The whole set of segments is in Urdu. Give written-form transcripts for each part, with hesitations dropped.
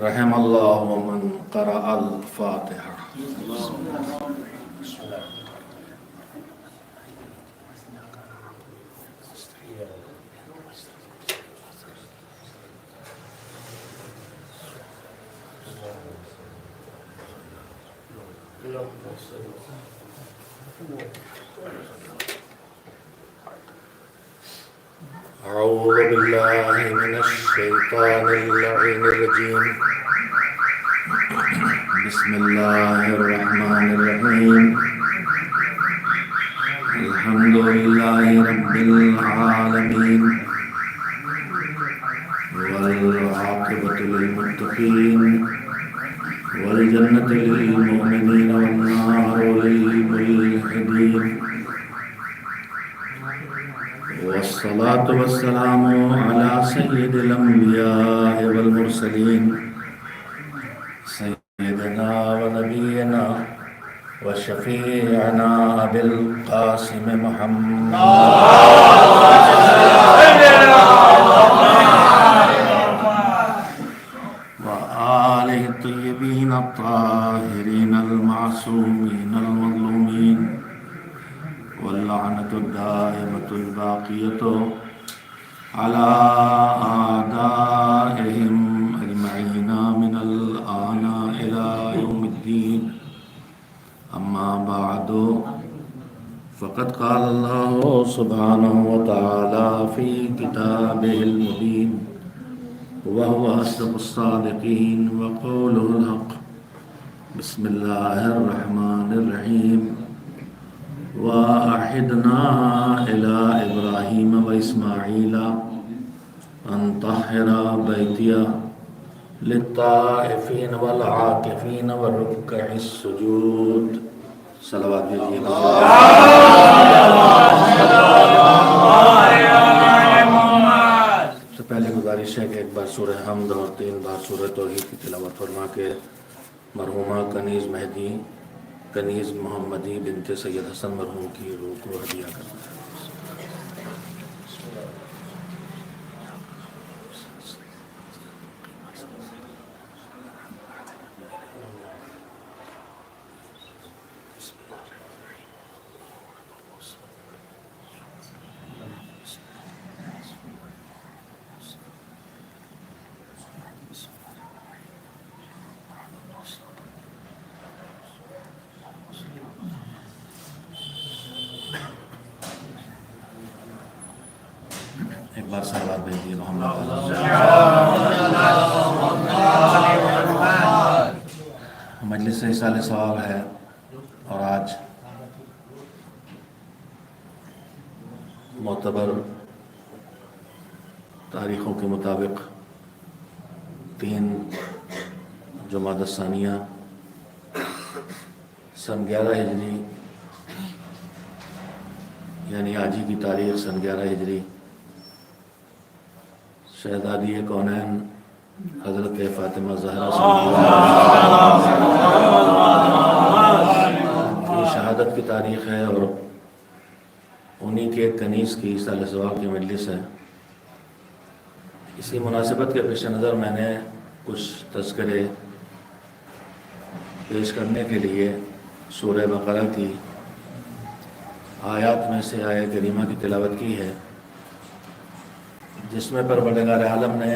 رحم اللہ من قرأ الفاتحہ. اعوذ باللہ من الشیطان اللعین الرجیم. بسم اللہ الرحمن الرحیم. الحمد للہ رب العالمین والعاقبۃ للمتقین والجنة للمؤمنین والنار للملحدین والصلاة والسلام على سید الانبیاء والمرسلین سیدنا ونبینا وشفیعنا ابی القاسم محمد وآلہ الطیبین الطاہرین المعصومین المظلومین واللعنة الدائمة الباقية على أعدائهم أجمعين من الآن إلى يوم الدين. أما بعد فقد قال الله سبحانه وتعالى في كتابه المبين وهو أصدق الصادقين وقوله الحق. بسم الله الرحمن الرحيم. وَأَعِدْنَا إِلَىٰ إِبْرَاهِيمَ وَإِسْمَاعِيلَ أَن طَهِّرَ بَيْتِيَ لِلطَّائِفِينَ وَالْعَاكِفِينَ وَالرُّكَّعِ السُّجُودِ. صلوات بھیجیے. سے پہلے گزارش ہے کہ ایک بار سورہ حمد اور 3 بار سورہ توحید کی تلاوت فرما کے مرحومہ کنیز مہدی کنیز محمدی بنت سید حسن مرحوم کی روح کو ہدیہ کرنا ہے. ایک بار سلوات بھیجیے محمد. مجلس سے اصال ثواب ہے اور آج معتبر تاریخوں کے مطابق 3 جمادی الثانیہ سن 11 ہجری یعنی آج ہی کی تاریخ سن 11 ہجری شہزادی کونین حضرت فاطمہ زہرا کی شہادت کی تاریخ ہے اور انہی کے کنیز کی سال ثواب کی مجلس ہے. اسی مناسبت کے پیش نظر میں نے کچھ تذکرے پیش کرنے کے لیے سورہ بقرہ کی آیات میں سے آیہ کریمہ کی تلاوت کی ہے، جس میں پروردگار عالم نے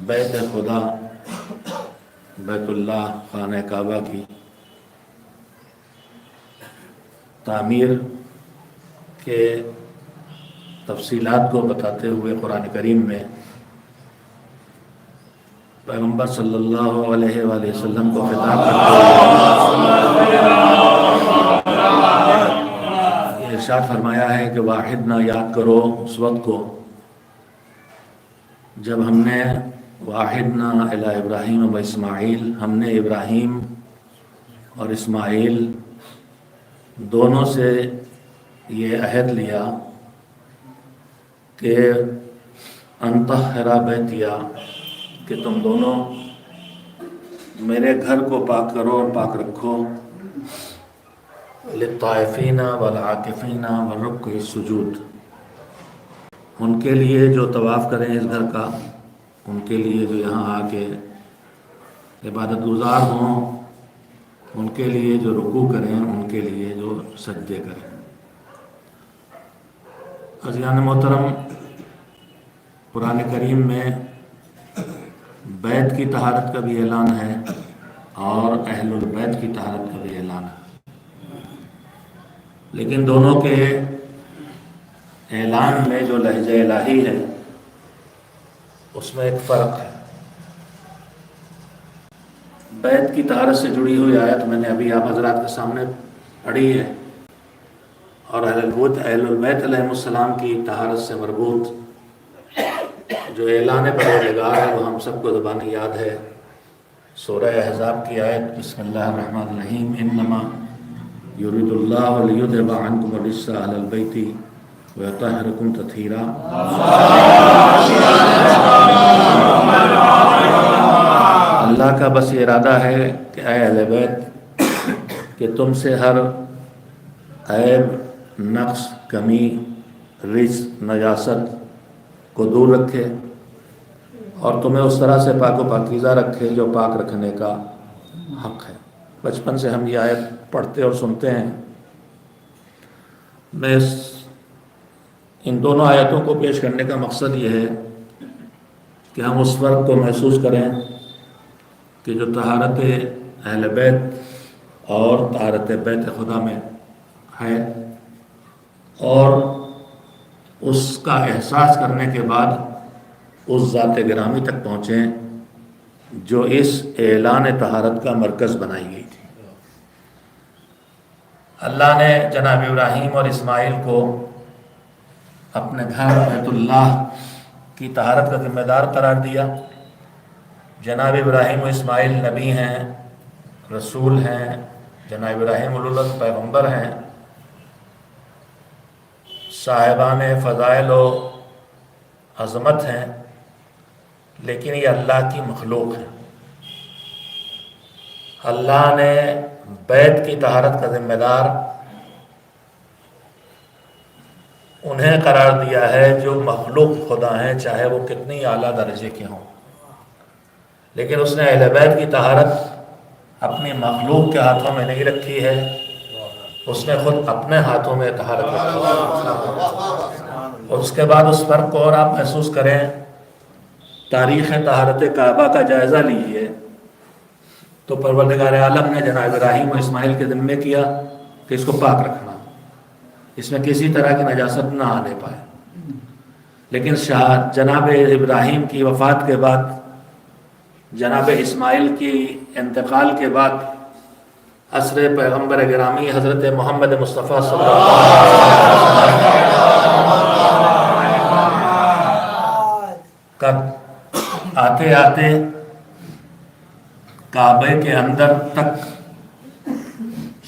بیت خدا بیت اللہ خانہ کعبہ کی تعمیر کے تفصیلات کو بتاتے ہوئے قرآن کریم میں پیغمبر صلی اللہ علیہ وآلہ وسلم کو خطاب کرتے ہوئے ارشاد فرمایا ہے کہ واحد نہ یاد کرو اس وقت کو جب ہم نے واحد نہ الی ابراہیم و اسماعیل، ہم نے ابراہیم اور اسماعیل دونوں سے یہ عہد لیا کہ انطہر بیتیا، کہ تم دونوں میرے گھر کو پاک کرو اور پاک رکھو، للطائفین والعاکفین والرکع السجود، ان کے لیے جو طواف کریں اس گھر کا، ان کے لیے جو یہاں آ کے عبادت گزار ہوں، ان کے لیے جو رکوع کریں، ان کے لیے جو سجدے کریں۔ عزیزان محترم، قرآن کریم میں بیت کی طہارت کا بھی اعلان ہے اور اہل البیت کی طہارت کا بھی اعلان ہے، لیکن دونوں کے اعلان میں جو لہجہ الہی ہے اس میں ایک فرق ہے۔ بیت کی طہارت سے جڑی ہوئی آیت میں نے ابھی آپ حضرات کے سامنے پڑھی ہے، اور اہل البیت علیہ السلام کی طہارت سے مربوط جو اعلان پروردگار ہے وہ ہم سب کو زبانی یاد ہے۔ سورہ احزاب کی آیت، بسم اللہ الرحمن الرحیم، انما یرید اللہ لیذھب عنکم الرجس اہل البیت ویطہرکم تطہیرا۔ اللہ کا بس یہ ارادہ ہے کہ اے اہل بیت کہ تم سے ہر عیب، نقص، کمی، رجس، نجاست کو دور رکھے اور تمہیں اس طرح سے پاک و پاکیزہ رکھے جو پاک رکھنے کا حق ہے۔ بچپن سے ہم یہ آیت پڑھتے اور سنتے ہیں۔ میں ان دونوں آیتوں کو پیش کرنے کا مقصد یہ ہے کہ ہم اس فرق کو محسوس کریں کہ جو طہارت اہل بیت اور طہارت بیت خدا میں ہے، اور اس کا احساس کرنے کے بعد اس ذات گرامی تک پہنچیں جو اس اعلان طہارت کا مرکز بنائی گئی تھی۔ اللہ نے جناب ابراہیم اور اسماعیل کو اپنے گھر بیت اللہ کی طہارت کا ذمہ دار قرار دیا۔ جناب ابراہیم و اسماعیل نبی ہیں، رسول ہیں، جناب ابراہیم اولوالعزم پیغمبر ہیں، صاحبان فضائل و عظمت ہیں، لیکن یہ اللہ کی مخلوق ہے۔ اللہ نے بیت کی طہارت کا ذمہ دار انہیں قرار دیا ہے جو مخلوق خدا ہیں، چاہے وہ کتنی اعلیٰ درجے کے ہوں، لیکن اس نے اہل بیت کی طہارت اپنی مخلوق کے ہاتھوں میں نہیں رکھی ہے، اس نے خود اپنے ہاتھوں میں طہارت رکھی ہے۔ اور اس کے بعد اس فرق کو اور آپ محسوس کریں، تاریخ طہارت کعبہ کا جائزہ لیجئے تو پروردگار عالم نے جناب ابراہیم و اسماعیل کے ذمہ کیا کہ اس کو پاک رکھنا، اس میں کسی طرح کی نجاست نہ آنے پائے۔ لیکن جناب ابراہیم کی وفات کے بعد، جناب اسماعیل کی انتقال کے بعد، عصر پیغمبر گرامی حضرت محمد مصطفیٰ صلی اللہ علیہ وسلم کا آتے آتے کعبے کے اندر تک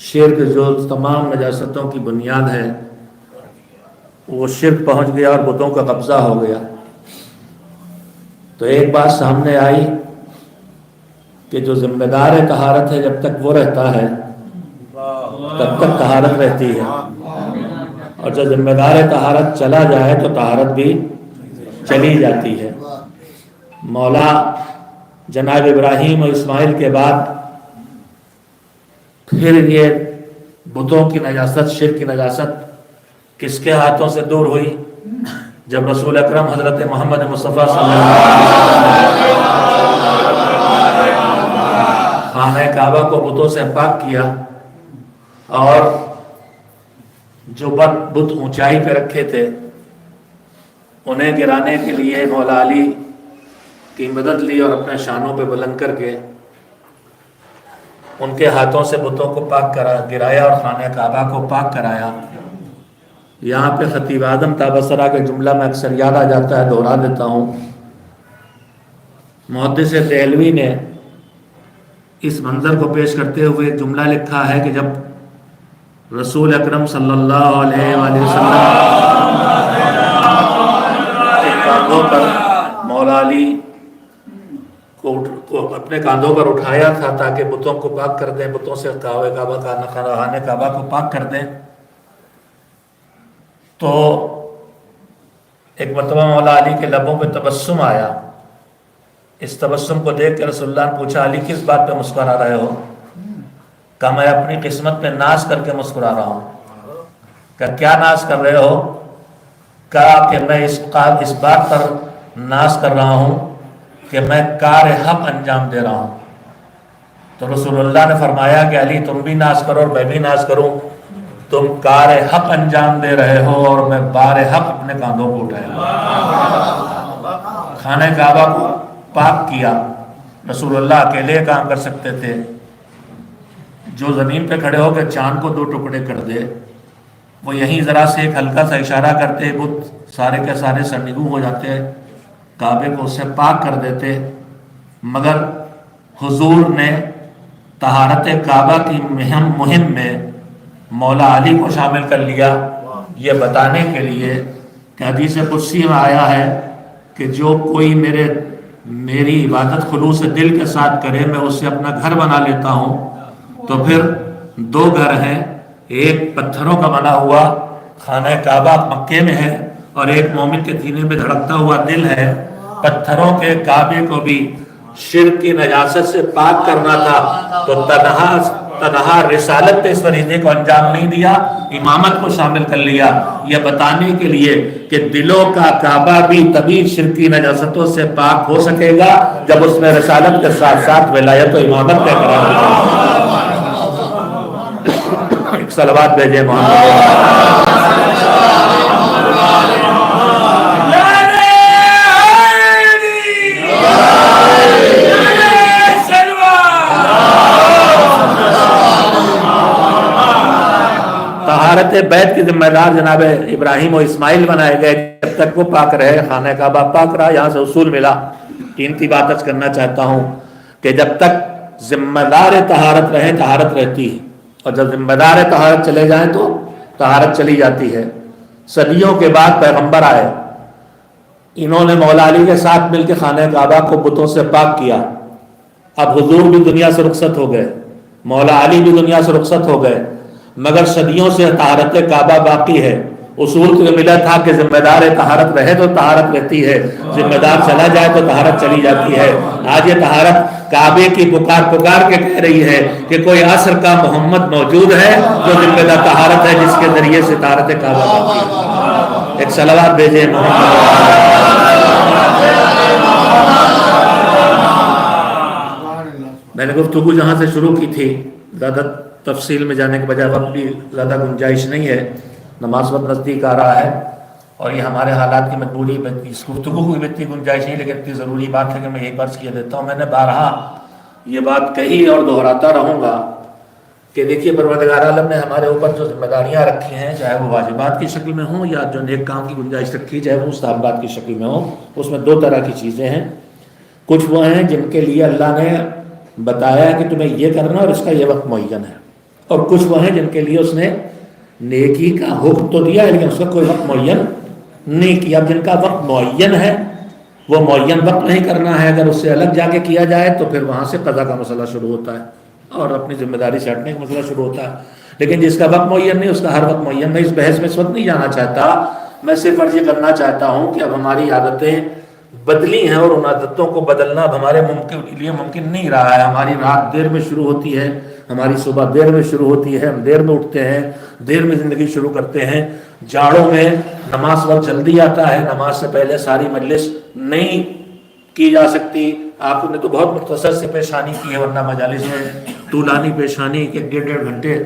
شرک، جو تمام نجاستوں کی بنیاد ہے، وہ شرک پہنچ گیا اور بتوں کا قبضہ ہو گیا۔ تو ایک بات سامنے آئی کہ جو ذمہ دار طہارت ہے جب تک وہ رہتا ہے تب تک طہارت رہتی ہے، اور جب ذمہ دار طہارت چلا جائے تو طہارت بھی چلی جاتی ہے۔ مولا جناب ابراہیم اور اسماعیل کے بعد پھر یہ بتوں کی نجاست، شرک کی نجاست کس کے ہاتھوں سے دور ہوئی؟ جب رسول اکرم حضرت محمد مصطفیٰ صلی اللہ علیہ وسلم خانہ کعبہ کو بتوں سے پاک کیا، اور جو بت اونچائی پہ رکھے تھے انہیں گرانے کے لیے مولا علی کی مدد لی اور اپنے شانوں پہ بلند کر کے ان کے ہاتھوں سے بتوں کو پاک گرایا اور خانہ کعبہ کو پاک کرایا۔ یہاں پہ خطیب اعظم تابصرہ کا جملہ میں اکثر یاد آ جاتا ہے، دہرا دیتا ہوں۔ محدث دہلوی نے اس منظر کو پیش کرتے ہوئے ایک جملہ لکھا ہے کہ جب رسول اکرم صلی اللہ علیہ وآلہ وسلم کے کاندھوں پر مولا علی کو اپنے کاندھوں پر اٹھایا تھا تاکہ بتوں کو پاک کر دیں، بتوں سے خانہ کعبہ کو پاک کر دیں، تو ایک مرتبہ مولا علی کے لبوں پہ تبسم آیا. اس تبسم کو دیکھ کے رسول اللہ نے پوچھا علی کس بات پہ مسکرا رہے ہو؟ کہا میں اپنی قسمت پہ ناز کر کے مسکرا رہا ہوں. کہا کیا ناز کر رہے ہو؟ کہا کہ میں اس بات پر ناز کر رہا ہوں کہ میں کار حق انجام دے رہا ہوں. تو رسول اللہ نے فرمایا کہ علی تم بھی ناز کرو اور میں بھی ناز کروں. تم کار حق انجام دے رہے ہو اور میں بار حق اپنے کاندھوں کو اٹھائے ہوں. خانہ کعبہ کو پاک کیا. رسول اللہ اکیلے کام کر سکتے تھے. جو زمین پہ کھڑے ہو کے چاند کو 2 ٹکڑے کر دے وہ یہیں ذرا سے ایک ہلکا سا اشارہ کرتے بت سارے کے سارے سرنگوں ہو جاتے, کعبے کو اس سے پاک کر دیتے. مگر حضور نے طہارت کعبہ کی مہم میں مولا علی کو شامل کر لیا, یہ بتانے کے لیے کہ حدیث قدسی میں آیا ہے کہ جو کوئی میری عبادت خلوص دل کے ساتھ کرے میں اسے اپنا گھر بنا لیتا ہوں. تو پھر 2 گھر ہیں, ایک پتھروں کا بنا ہوا خانہ کعبہ مکے میں ہے اور ایک مومن کے سینے میں دھڑکتا ہوا دل ہے. پتھروں کے کعبے کو بھی شرک کی نجاست سے پاک کرنا تھا تو تنہا رسالت پہ اس فریضے کو انجام نہیں دیا, امامت کو شامل کر لیا, یہ بتانے کے لیے کہ دلوں کا کعبہ بھی تبھی شرکی نجاستوں سے پاک ہو سکے گا جب اس میں رسالت کے ساتھ ساتھ ولایت و امامت کا قرار ہوگا. ایک صلوات بھیجے محمد. طہارت بیت کے ذمہ دار جناب ابراہیم و اسماعیل بنائے گئے. جب تک وہ پاک رہے خانہ کعبہ پاک رہا. یہاں سے اصول ملا, قیمتی بات ارز کرنا چاہتا ہوں کہ جب تک ذمہ دار طہارت رہے طہارت رہتی ہے, اور جب ذمہ دار طہارت چلے جائیں تو طہارت چلی جاتی ہے. صدیوں کے بعد پیغمبر آئے, انہوں نے مولا علی کے ساتھ مل کے خانہ کعبہ کو بتوں سے پاک کیا. اب حضور بھی دنیا سے رخصت ہو گئے, مولا علی بھی دنیا سے رخصت ہو گئے, مگر صدیوں سے طہارت کعبہ باقی ہے. اصول تو ملا تھا کہ ذمہ دار طہارت رہے تو طہارت رہتی ہے, ذمہ دار چلا جائے تو طہارت چلی جاتی ہے. آج یہ طہارت کعبے کی پکار کے کہہ رہی ہے کہ کوئی عصر کا محمد موجود ہے جو ذمہ دار طہارت ہے, جس کے ذریعے سے طہارت کعبہ باقی ہے. ایک صلوات بھیجے محمد. میں نے گفتگو جہاں سے شروع کی تھی, زیادہ تفصیل میں جانے کے بجائے وقت بھی زیادہ گنجائش نہیں ہے, نماز وقت نزدیک آ رہا ہے اور یہ ہمارے حالات کی مجبوری, اس گفتگو کو بھی اتنی گنجائش نہیں, لیکن اتنی ضروری بات ہے کہ میں یہی عرض کیا دیتا ہوں. میں نے بارہا یہ بات کہی اور دہراتا رہوں گا کہ دیکھیے پروردگار عالم نے ہمارے اوپر جو ذمہ داریاں رکھی ہیں, چاہے وہ واجبات کی شکل میں ہوں یا جو نیک کام کی گنجائش رکھی چاہے وہ مستحبات کی شکل میں ہوں, اس میں 2 طرح کی چیزیں ہیں. کچھ وہ ہیں جن کے لیے اللہ نے بتایا کہ تمہیں یہ کرنا اور اس کا یہ وقت معین ہے, اور کچھ وہ ہیں جن کے لیے اس نے نیکی کا حکم تو دیا ہے لیکن اس کا کوئی وقت معین نہیں کیا. اب جن کا وقت معین ہے وہ معین وقت نہیں کرنا ہے, اگر اس سے الگ جا کے کیا جائے تو پھر وہاں سے قضا کا مسئلہ شروع ہوتا ہے اور اپنی ذمہ داری سے ہٹنے کا مسئلہ شروع ہوتا ہے. لیکن جس کا وقت معین نہیں اس کا ہر وقت معین. میں اس بحث میں اس وقت نہیں جانا چاہتا, میں صرف عرض یہ کرنا چاہتا ہوں کہ اب ہماری عادتیں بدلی ہیں اور ان عادتوں کو بدلنا اب ہمارے لیے ممکن نہیں رہا ہے. ہماری رات دیر میں شروع ہوتی ہے, ہماری صبح دیر میں شروع ہوتی ہے, ہم دیر میں اٹھتے ہیں, دیر میں زندگی شروع کرتے ہیں. جاڑوں میں نماز وقت جلدی آتا ہے, نماز سے پہلے ساری مجلس نہیں کی جا سکتی. آپ نے تو بہت مختصر سے پیشانی کی ہے, ورنہ مجالس میں طولانی پیشانی 1.5 گھنٹے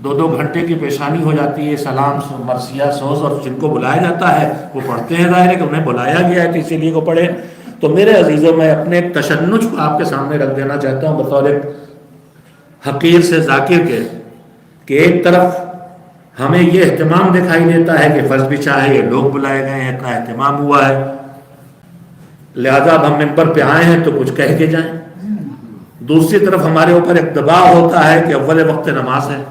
2 گھنٹے کی پیشانی ہو جاتی ہے. سلام مرثیہ سوز اور جن کو بلایا جاتا ہے وہ پڑھتے ہیں, ظاہر ہے کہ انہیں بلایا گیا ہے تو اسی لیے کو پڑھے. تو میرے عزیزوں میں اپنے ایک تشنج کو آپ کے سامنے رکھ دینا چاہتا ہوں بطور ایک حقیر سے ذاکر کے, کہ ایک طرف ہمیں یہ اہتمام دکھائی دیتا ہے کہ فرض بچھا ہے, یہ لوگ بلائے گئے ہیں, اتنا اہتمام ہوا ہے, لہذا اب ہم ممبر پہ آئے ہیں تو کچھ کہہ کے جائیں. دوسری طرف ہمارے اوپر ایک دباؤ ہوتا ہے کہ اول وقت نماز ہے,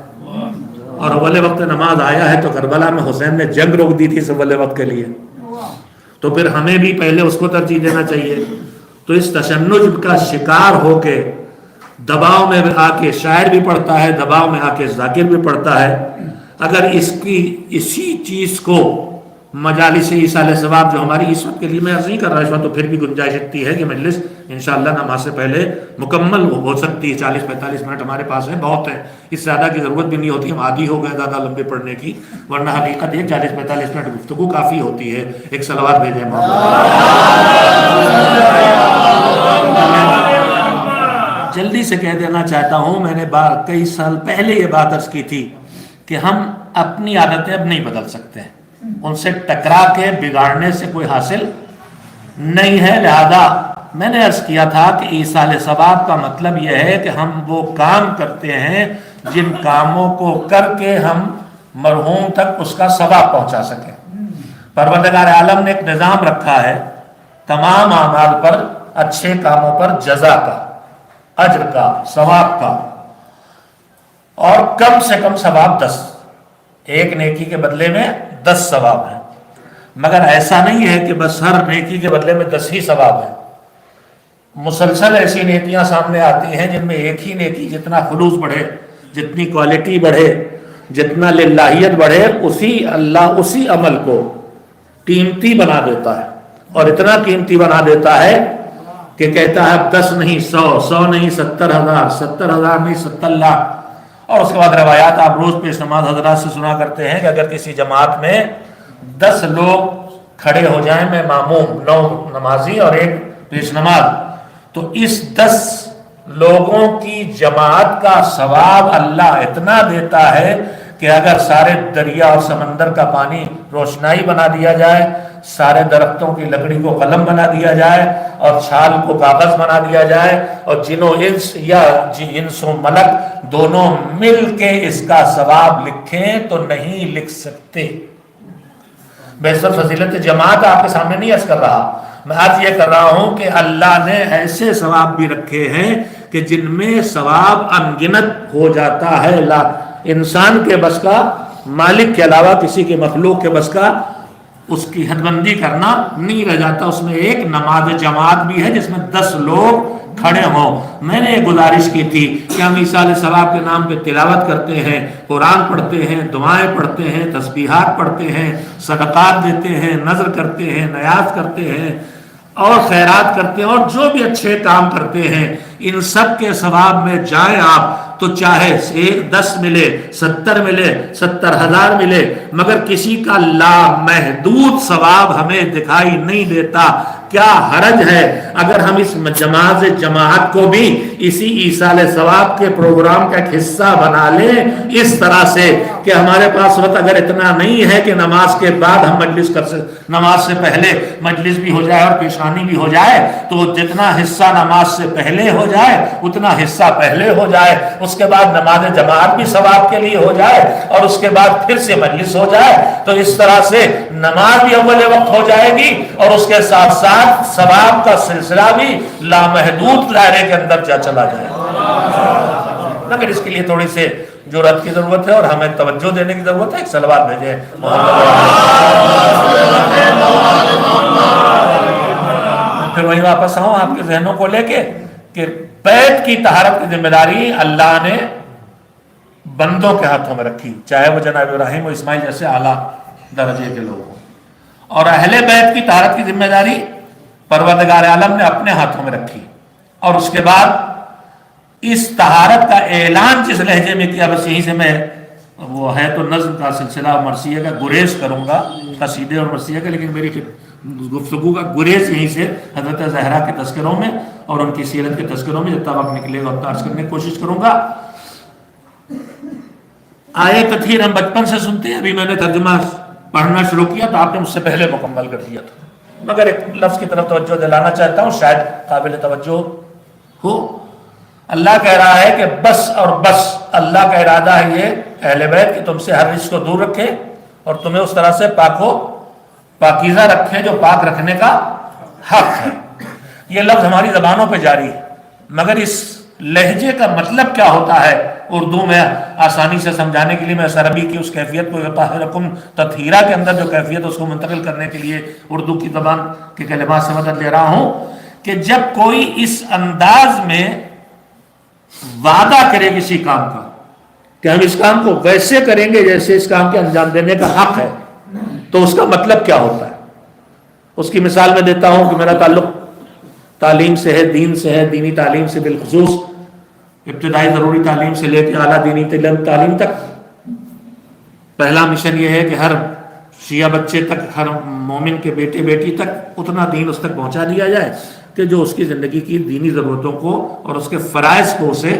اور اول وقت نماز آیا ہے تو کربلا میں حسین نے جنگ روک دی تھی اس اول وقت کے لیے, تو پھر ہمیں بھی پہلے اس کو ترجیح دینا چاہیے. تو اس تشنج کا شکار ہو کے دباؤ میں آ کے شاعر بھی پڑھتا ہے, دباؤ میں آ کے ذاکر بھی پڑھتا ہے. اگر اسی چیز کو مجالس ایصال ثواب جو ہماری اس وقت کے لیے میں عرض نہیں کر رہا، اس وقت تو پھر بھی گنجائش اتنی ہے کہ مجلس انشاءاللہ نماز سے پہلے مکمل ہو سکتی ہے، 40-45 منٹ ہمارے پاس ہیں، بہت ہے، اس سے زیادہ کی ضرورت بھی نہیں ہوتی، ہم عادی ہو گئے زیادہ لمبے پڑھنے کی، ورنہ حقیقت یہ 40-45 منٹ گفتگو کافی ہوتی ہے۔ ایک صلوات بھیجیں جلدی سے کہہ دینا چاہتا ہوں، میں نے کئی سال پہلے یہ بات عرض کی تھی کہ ہم اپنی عادتیں اب نہیں بدل سکتے، ان سے ٹکرا کے بگاڑنے سے کوئی حاصل نہیں ہے، لہذا میں نے عرض کیا تھا کہ ایصال ثواب کا مطلب یہ ہے کہ ہم وہ کام کرتے ہیں جن کاموں کو کر کے ہم مرحوم تک اس کا ثواب پہنچا سکیں۔ پروردگار عالم نے ایک نظام رکھا ہے تمام اعمال پر، اچھے کاموں پر جزا کا، اجر کا، ثواب کا، اور کم سے کم ثواب 10، ایک نیکی کے بدلے میں 10 ثواب ہیں، مگر ایسا نہیں ہے کہ بس ہر نیکی کے بدلے میں 10 ہی ثواب ہیں، مسلسل ایسی نیکیاں سامنے آتی ہیں جن میں ایک ہی نیکی جتنا خلوص بڑھے، جتنی کوالٹی بڑھے، جتنا للہیت بڑھے، اللہ اسی عمل کو قیمتی بنا دیتا ہے، اور اتنا قیمتی بنا دیتا ہے کہ کہتا ہے اب 10 نہیں 100 نہیں 70,000 70,000 نہیں 70 لاکھ۔ اور اس کے بعد روایات آپ روز پیش نماز حضرات سے سنا کرتے ہیں کہ اگر کسی جماعت میں 10 لوگ کھڑے ہو جائیں، میں ماموم 9 نمازی اور ایک پیش نماز، تو اس 10 لوگوں کی جماعت کا ثواب اللہ اتنا دیتا ہے کہ اگر سارے دریا اور سمندر کا پانی روشنائی بنا دیا جائے، سارے درختوں کی لکڑی کو قلم بنا دیا جائے، اور چھال کو کاغذ بنا دیا جائے، اور جن و انس یا انس و ملک دونوں مل کے اس کا ثواب لکھیں تو نہیں لکھ سکتے۔ بہتر فضیلت جماعت آپ کے سامنے نہیں عرض کر رہا، میں آج یہ کر رہا ہوں کہ اللہ نے ایسے ثواب بھی رکھے ہیں کہ جن میں ثواب انگنت ہو جاتا ہے، انسان کے بس کا، مالک کے علاوہ کسی کے مخلوق کے بس کا اس کی حد بندی کرنا نہیں رہ جاتا۔ اس میں ایک نماز جماعت بھی ہے جس میں 10 لوگ کھڑے ہوں۔ میں نے ایک گزارش کی تھی کہ ہم ایصال ثواب کے نام پہ تلاوت کرتے ہیں، قرآن پڑھتے ہیں، دعائیں پڑھتے ہیں، تسبیحات پڑھتے ہیں، صدقات دیتے ہیں، نذر کرتے ہیں، نیاز کرتے ہیں اور خیرات کرتے ہیں، اور جو بھی اچھے کام کرتے ہیں، ان سب کے ثواب میں جائیں آپ تو چاہے 10 ملے، 70 ملے، 70,000 ملے، مگر کسی کا لامحدود ثواب ہمیں دکھائی نہیں دیتا۔ کیا حرج ہے اگر ہم اس جماعت کو بھی اسی ایصال ثواب کے پروگرام کا ایک حصہ بنا لیں، اس طرح سے کہ ہمارے پاس وقت اگر اتنا نہیں ہے کہ نماز کے بعد ہم مجلس کر سکیں، نماز سے پہلے مجلس بھی ہو جائے اور پیشانی بھی ہو جائے، تو جتنا حصہ نماز سے پہلے ہو جائے اتنا حصہ پہلے ہو جائے، اس کے بعد نماز جماعت بھی ثواب کے لیے ہو جائے، اور اس کے بعد پھر سے مجلس ہو جائے، تو اس طرح سے نماز بھی اول وقت ہو جائے گی، اور اس کے ساتھ ساتھ ثواب کا سلسلہ بھی لامحدود دائرے کے اندر چلا جائے گا۔ مگر اس کے لیے تھوڑی سی جرأت کی ضرورت ہے اور ہمیں توجہ دینے کی ضرورت ہے۔ ایک صلوات بھیجیں پھر وہی واپس آؤں آپ کے ذہنوں کو لے کے کہ بیت کی طہارت کی ذمہ داری اللہ نے بندوں کے ہاتھوں میں رکھی، چاہے وہ جناب ابراہیم و اسماعیل جیسے اعلیٰ درجے کے لوگ ہوں، اور اہل بیت کی طہارت کی ذمہ داری پروردگار عالم نے اپنے ہاتھوں میں رکھی، اور اس کے بعد اس طہارت کا اعلان جس لہجے میں کیا، بس یہیں سے میں وہ ہے تو نظم کا سلسلہ مرثیہ کا گریز کروں گا، قصیدے اور مرثیہ کا، لیکن میری گفتگو کا گریز یہیں سے حضرت زہرا کے تذکروں میں اور ان کی سیرت کے تذکروں میں جتنا وقت نکلے گا اتنا عرض کرنے کی کوشش کروں گا۔ آئے کثیر ہم بچپن سے سنتے ہیں، ابھی میں نے ترجمہ پڑھنا شروع کیا تو آپ نے مجھ سے پہلے مکمل کر دیا تھا، مگر ایک لفظ کی طرف توجہ دلانا چاہتا ہوں، شاید قابل توجہ ہو۔ اللہ کہہ رہا ہے کہ بس اور بس اللہ کا ارادہ ہے یہ اہل بیت کہ تم سے ہر رزق کو دور رکھے اور تمہیں اس طرح سے پاکیزہ رکھے جو پاک رکھنے کا حق ہے۔ یہ لفظ ہماری زبانوں پہ جاری ہے، مگر اس لہجے کا مطلب کیا ہوتا ہے اردو میں آسانی سے سمجھانے کے لیے میں عربی کی اس کیفیت کو یطہرکم تطہیرا کے اندر جو کیفیت اس کو منتقل کرنے کے لیے اردو کی زبان کے کلمات سے مدد لے رہا ہوں کہ جب کوئی اس انداز میں وعدہ کرے کسی کام کا کہ ہم اس کام کو ویسے کریں گے جیسے اس کام کے انجام دینے کا حق ہے، تو اس کا مطلب کیا ہوتا ہے؟ اس کی مثال میں دیتا ہوں کہ میرا تعلق تعلیم سے ہے، دین سے ہے، دینی تعلیم سے، بالخصوص ابتدائی ضروری تعلیم سے لے کے اعلیٰ دینی تعلیم تک۔ پہلا مشن یہ ہے کہ ہر شیعہ بچے تک، ہر مومن کے بیٹے بیٹی تک اتنا دین اس تک پہنچا دیا جائے کہ جو اس کی زندگی کی دینی ضرورتوں کو اور اس کے فرائض کو اسے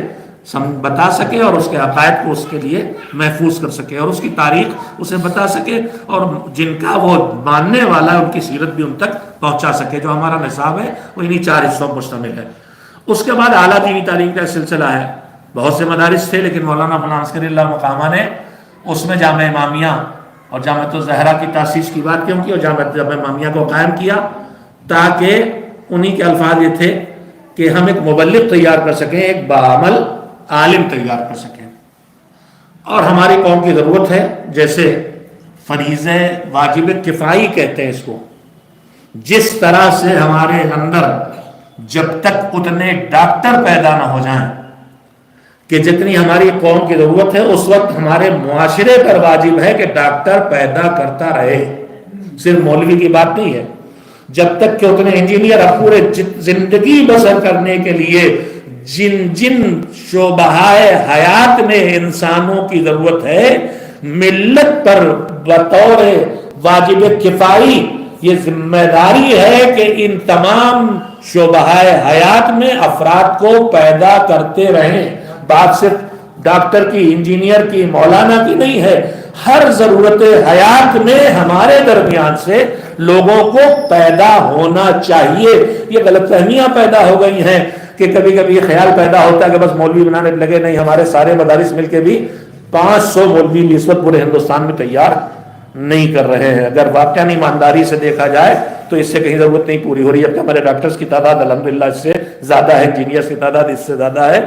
بتا سکے، اور اس کے عقائد کو اس کے لیے محفوظ کر سکے، اور اس کی تاریخ اسے بتا سکے، اور جن کا وہ ماننے والا ہے ان کی سیرت بھی ان تک پہنچا سکے۔ جو ہمارا نصاب ہے وہ انہی 4 حصوں پر مشتمل ہے۔ اس کے بعد اعلیٰ دینی تعلیم کا سلسلہ ہے۔ بہت سے مدارس تھے، لیکن مولانا فلاں عسکری اللہ مقامہ نے اس میں جامعہ امامیہ اور جامعۃ الزہرا کی تاسیس کی بات کیوں کی، اور جامعہ امامیہ کو قائم کیا، تاکہ انہی کے الفاظ یہ تھے کہ ہم ایک مبلغ تیار کر سکیں، ایک بعمل عالم تیار کر سکیں۔ اور ہماری قوم کی ضرورت ہے، جیسے فریضہ واجب کفائی کہتے ہیں اس کو، جس طرح سے ہمارے اندر جب تک اتنے ڈاکٹر پیدا نہ ہو جائیں کہ جتنی ہماری قوم کی ضرورت ہے، اس وقت ہمارے معاشرے پر واجب ہے کہ ڈاکٹر پیدا کرتا رہے، صرف مولوی کی بات نہیں ہے۔ جب تک کہ اتنے انجینئر اب پورے زندگی بسر کرنے کے لیے جن شعبہ حیات میں انسانوں کی ضرورت ہے، ملت پر بطور واجب کفائی یہ ذمہ داری ہے کہ ان تمام شعبہ حیات میں افراد کو پیدا کرتے رہیں۔ بات صرف ڈاکٹر کی، انجینئر کی، مولانا کی نہیں ہے، ہر ضرورت حیات میں ہمارے درمیان سے لوگوں کو پیدا ہونا چاہیے۔ یہ غلط فہمیاں پیدا ہو گئی ہیں کہ کبھی کبھی یہ خیال پیدا ہوتا ہے کہ بس مولوی بنانے لگے، نہیں، ہمارے سارے مدارس مل کے بھی 500 مولوی بھی اس وقت پورے ہندوستان میں تیار نہیں کر رہے ہیں۔ اگر واقعہ ایمانداری سے دیکھا جائے تو اس سے کہیں ضرورت نہیں پوری ہو رہی ہے۔ ہمارے ڈاکٹرز کی تعداد الحمدللہ اس سے زیادہ ہے، انجینئرز کی تعداد اس سے زیادہ ہے،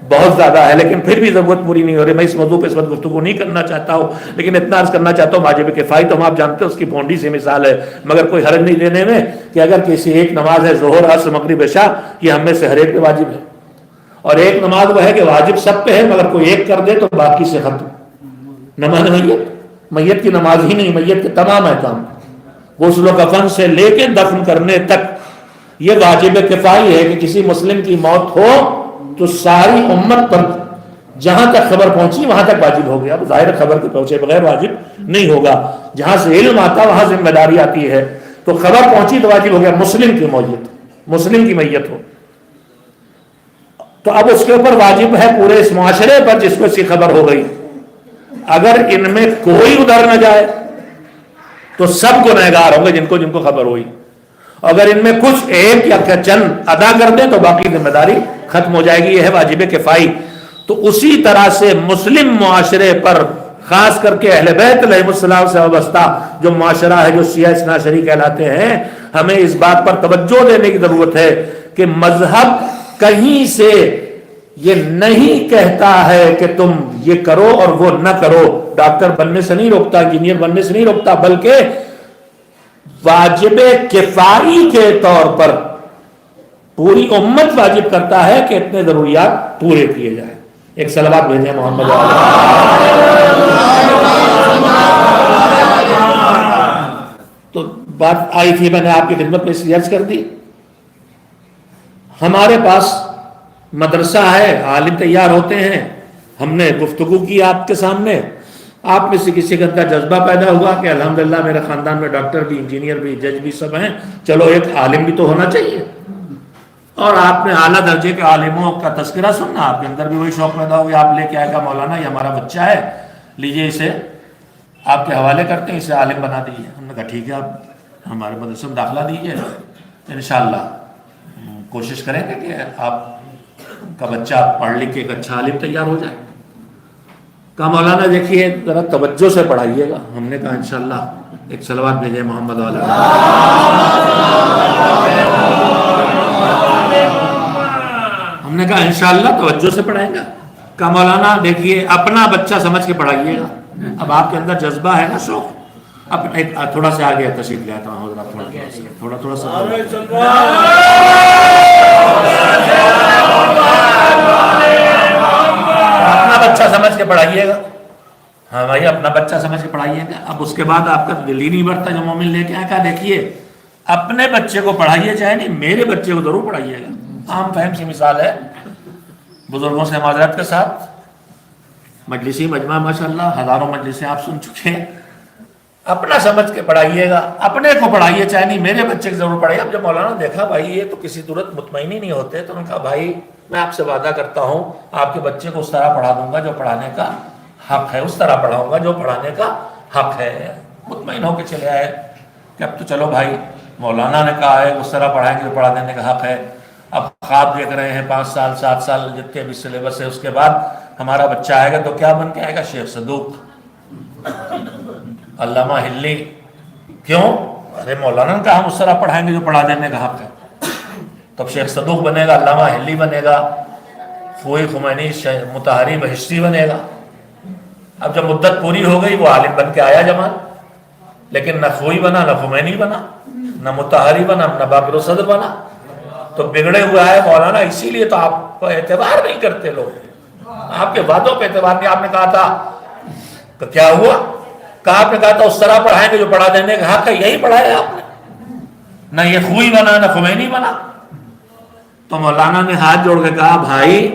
بہت زیادہ ہے، لیکن پھر بھی ضرورت پوری نہیں ہو رہی۔ میں اس موضوع پہ اس وقت گفتگو نہیں کرنا چاہتا ہوں، لیکن اتنا عرض کرنا چاہتا ہوں، واجب کفائی تو ہم آپ جانتے ہیں اس کی بونڈی سے مثال ہے، مگر کوئی حرج نہیں لینے میں کہ اگر کسی ایک نماز ہے ظہر، عصر، مغرب، عشاء، یہ ہم میں سے ہر ایک پہ واجب ہے، اور ایک نماز وہ ہے کہ واجب سب پہ ہے، مگر کوئی ایک کر دے تو باقی سے ختم۔ نماز میت کی نماز ہی نہیں، میت کے تمام احکام، غسل و کفن سے لے کے دفن کرنے تک یہ واجب کفائی ہے کہ کسی مسلم کی موت ہو تو ساری امت پر جہاں تک خبر پہنچی وہاں تک واجب ہو گیا۔ اب ظاہر خبر کے پہنچے بغیر واجب نہیں ہوگا، جہاں سے علم آتا وہاں ذمہ داری آتی ہے، تو خبر پہنچی تو واجب ہو گیا۔ مسلم کی میت ہو تو اب اس کے اوپر واجب ہے پورے اس معاشرے پر جس کو اس کی خبر ہو گئی، اگر ان میں کوئی ادھر نہ جائے تو سب گنہگار ہوں گے جن کو خبر ہوئی، اگر ان میں کچھ ایک یا چند ادا کر دیں تو باقی ذمہ داری ختم ہو جائے گی۔ یہ ہے واجب کفائی۔ تو اسی طرح سے مسلم معاشرے پر، خاص کر کے اہل بیت علیہ السلام سے وابستہ جو معاشرہ ہے، جو شیعہ اثنا عشری کہلاتے ہیں، ہمیں اس بات پر توجہ دینے کی ضرورت ہے کہ مذہب کہیں سے یہ نہیں کہتا ہے کہ تم یہ کرو اور وہ نہ کرو، ڈاکٹر بننے سے نہیں روکتا، انجینئر بننے سے نہیں روکتا، بلکہ واجب کفائی کے طور پر پوری امت واجب کرتا ہے کہ اتنے ضروریات پورے کیے جائیں۔ ایک صلوات بھیجیں محمد تو بات آئی تھی، میں نے آپ کی خدمت میں اس لیے عرض کر دی، ہمارے پاس مدرسہ ہے، عالم تیار ہوتے ہیں، ہم نے گفتگو کی آپ کے سامنے، آپ میں سے کسی کا جذبہ پیدا ہوا کہ الحمدللہ میرے خاندان میں ڈاکٹر بھی، انجینئر بھی، جج بھی سب ہیں، چلو ایک عالم بھی تو ہونا چاہیے، اور آپ نے اعلیٰ درجے کے عالموں کا تذکرہ سننا، آپ کے اندر بھی وہی شوق پیدا ہو گیا، آپ لے کے آئے گا مولانا یہ ہمارا بچہ ہے، لیجئے اسے آپ کے حوالے کرتے ہیں، اسے عالم بنا دیجیے۔ ہم نے کہا ٹھیک ہے، آپ ہمارے مدرسے میں داخلہ دیجیے، انشاءاللہ کوشش کریں گے کہ آپ کا بچہ پڑھ لکھ کے ایک اچھا عالم تیار ہو جائے۔ کہا مولانا دیکھیے ذرا توجہ سے پڑھائیے گا، ہم نے کہا انشاءاللہ ایک صلوات بھیجے محمد والا۔ ہم نے کہا انشاءاللہ توجہ سے پڑھائیں گا۔ کہا مولانا دیکھیے اپنا بچہ سمجھ کے پڑھائیے گا، اب آپ کے اندر جذبہ ہے نا، شوق، اب ایک تھوڑا سا آگے تشریف لے آتا ہوں، تھوڑا سا اپنا بچہ سمجھ کے پڑھائیے گا۔ ہاں بھائی اپنا بچہ سمجھ کے پڑھائیے گا. اب اس کے بعد آپ کا دل ہی نہیں بڑھتا جو مومن لے کے آئے. کہا دیکھیے اپنے بچے کو پڑھائیے چاہے نہیں, میرے بچے کو ضرور پڑھائیے گا. عام فہم سی مثال ہے, بزرگوں سے معذرت کے ساتھ مجلسی مجمع ماشاءاللہ ہزاروں مجلسیں آپ سن چکے ہیں. اپنا سمجھ کے پڑھائیے گا, اپنے کو پڑھائیے چاہے نہیں, میرے بچے کو ضرور پڑھائیے. اب جب مولانا دیکھا بھائی یہ تو کسی صورت مطمئن ہی نہیں ہوتے, تو انہوں نے کہا بھائی میں آپ سے وعدہ کرتا ہوں آپ کے بچے کو اس طرح پڑھا دوں گا جو پڑھانے کا حق ہے, اس طرح پڑھاؤں گا جو پڑھانے کا حق ہے. مطمئن ہو کے چلے آئے کہ اب تو چلو بھائی مولانا نے کہا ہے اس طرح پڑھائیں گے جو پڑھا دینے کا حق ہے. اب خواب دیکھ رہے ہیں 5 سال 7 سال جتنے بھی سلیبس ہے, اس کے بعد ہمارا بچہ آئے گا تو کیا بن کے آئے گا؟ شیخ صدوق, علامہ ہلی. کیوں؟ ارے مولانا نے کہا ہم اس طرح پڑھائیں گے جو پڑھا دینے کا حق ہے. تب شیخ صدوق بنے گا, علامہ ہلی بنے گا, خوئی خمینی مطہری بہشتی بنے گا. اب جب مدت پوری ہو گئی وہ عالم بن کے آیا جمال, لیکن نہ خوئی بنا, نہ خمینی بنا, نہ مطہری بنا, نہ باقر صدر بنا. تو بگڑے ہوئے آئے مولانا. اسی لیے تو آپ کو اعتبار نہیں کرتے لوگ, آپ کے وعدوں پہ اعتبار نہیں. آپ نے کہا تھا کہ کیا ہوا؟ کہا آپ نے کہا تھا اس طرح پڑھائیں گے جو پڑھا دینے کا حق ہے, یہی پڑھایا آپ نے. نہ یہ خوئی بنا نہ خمینی بنا. تو مولانا نے ہاتھ جوڑ کے کہا بھائی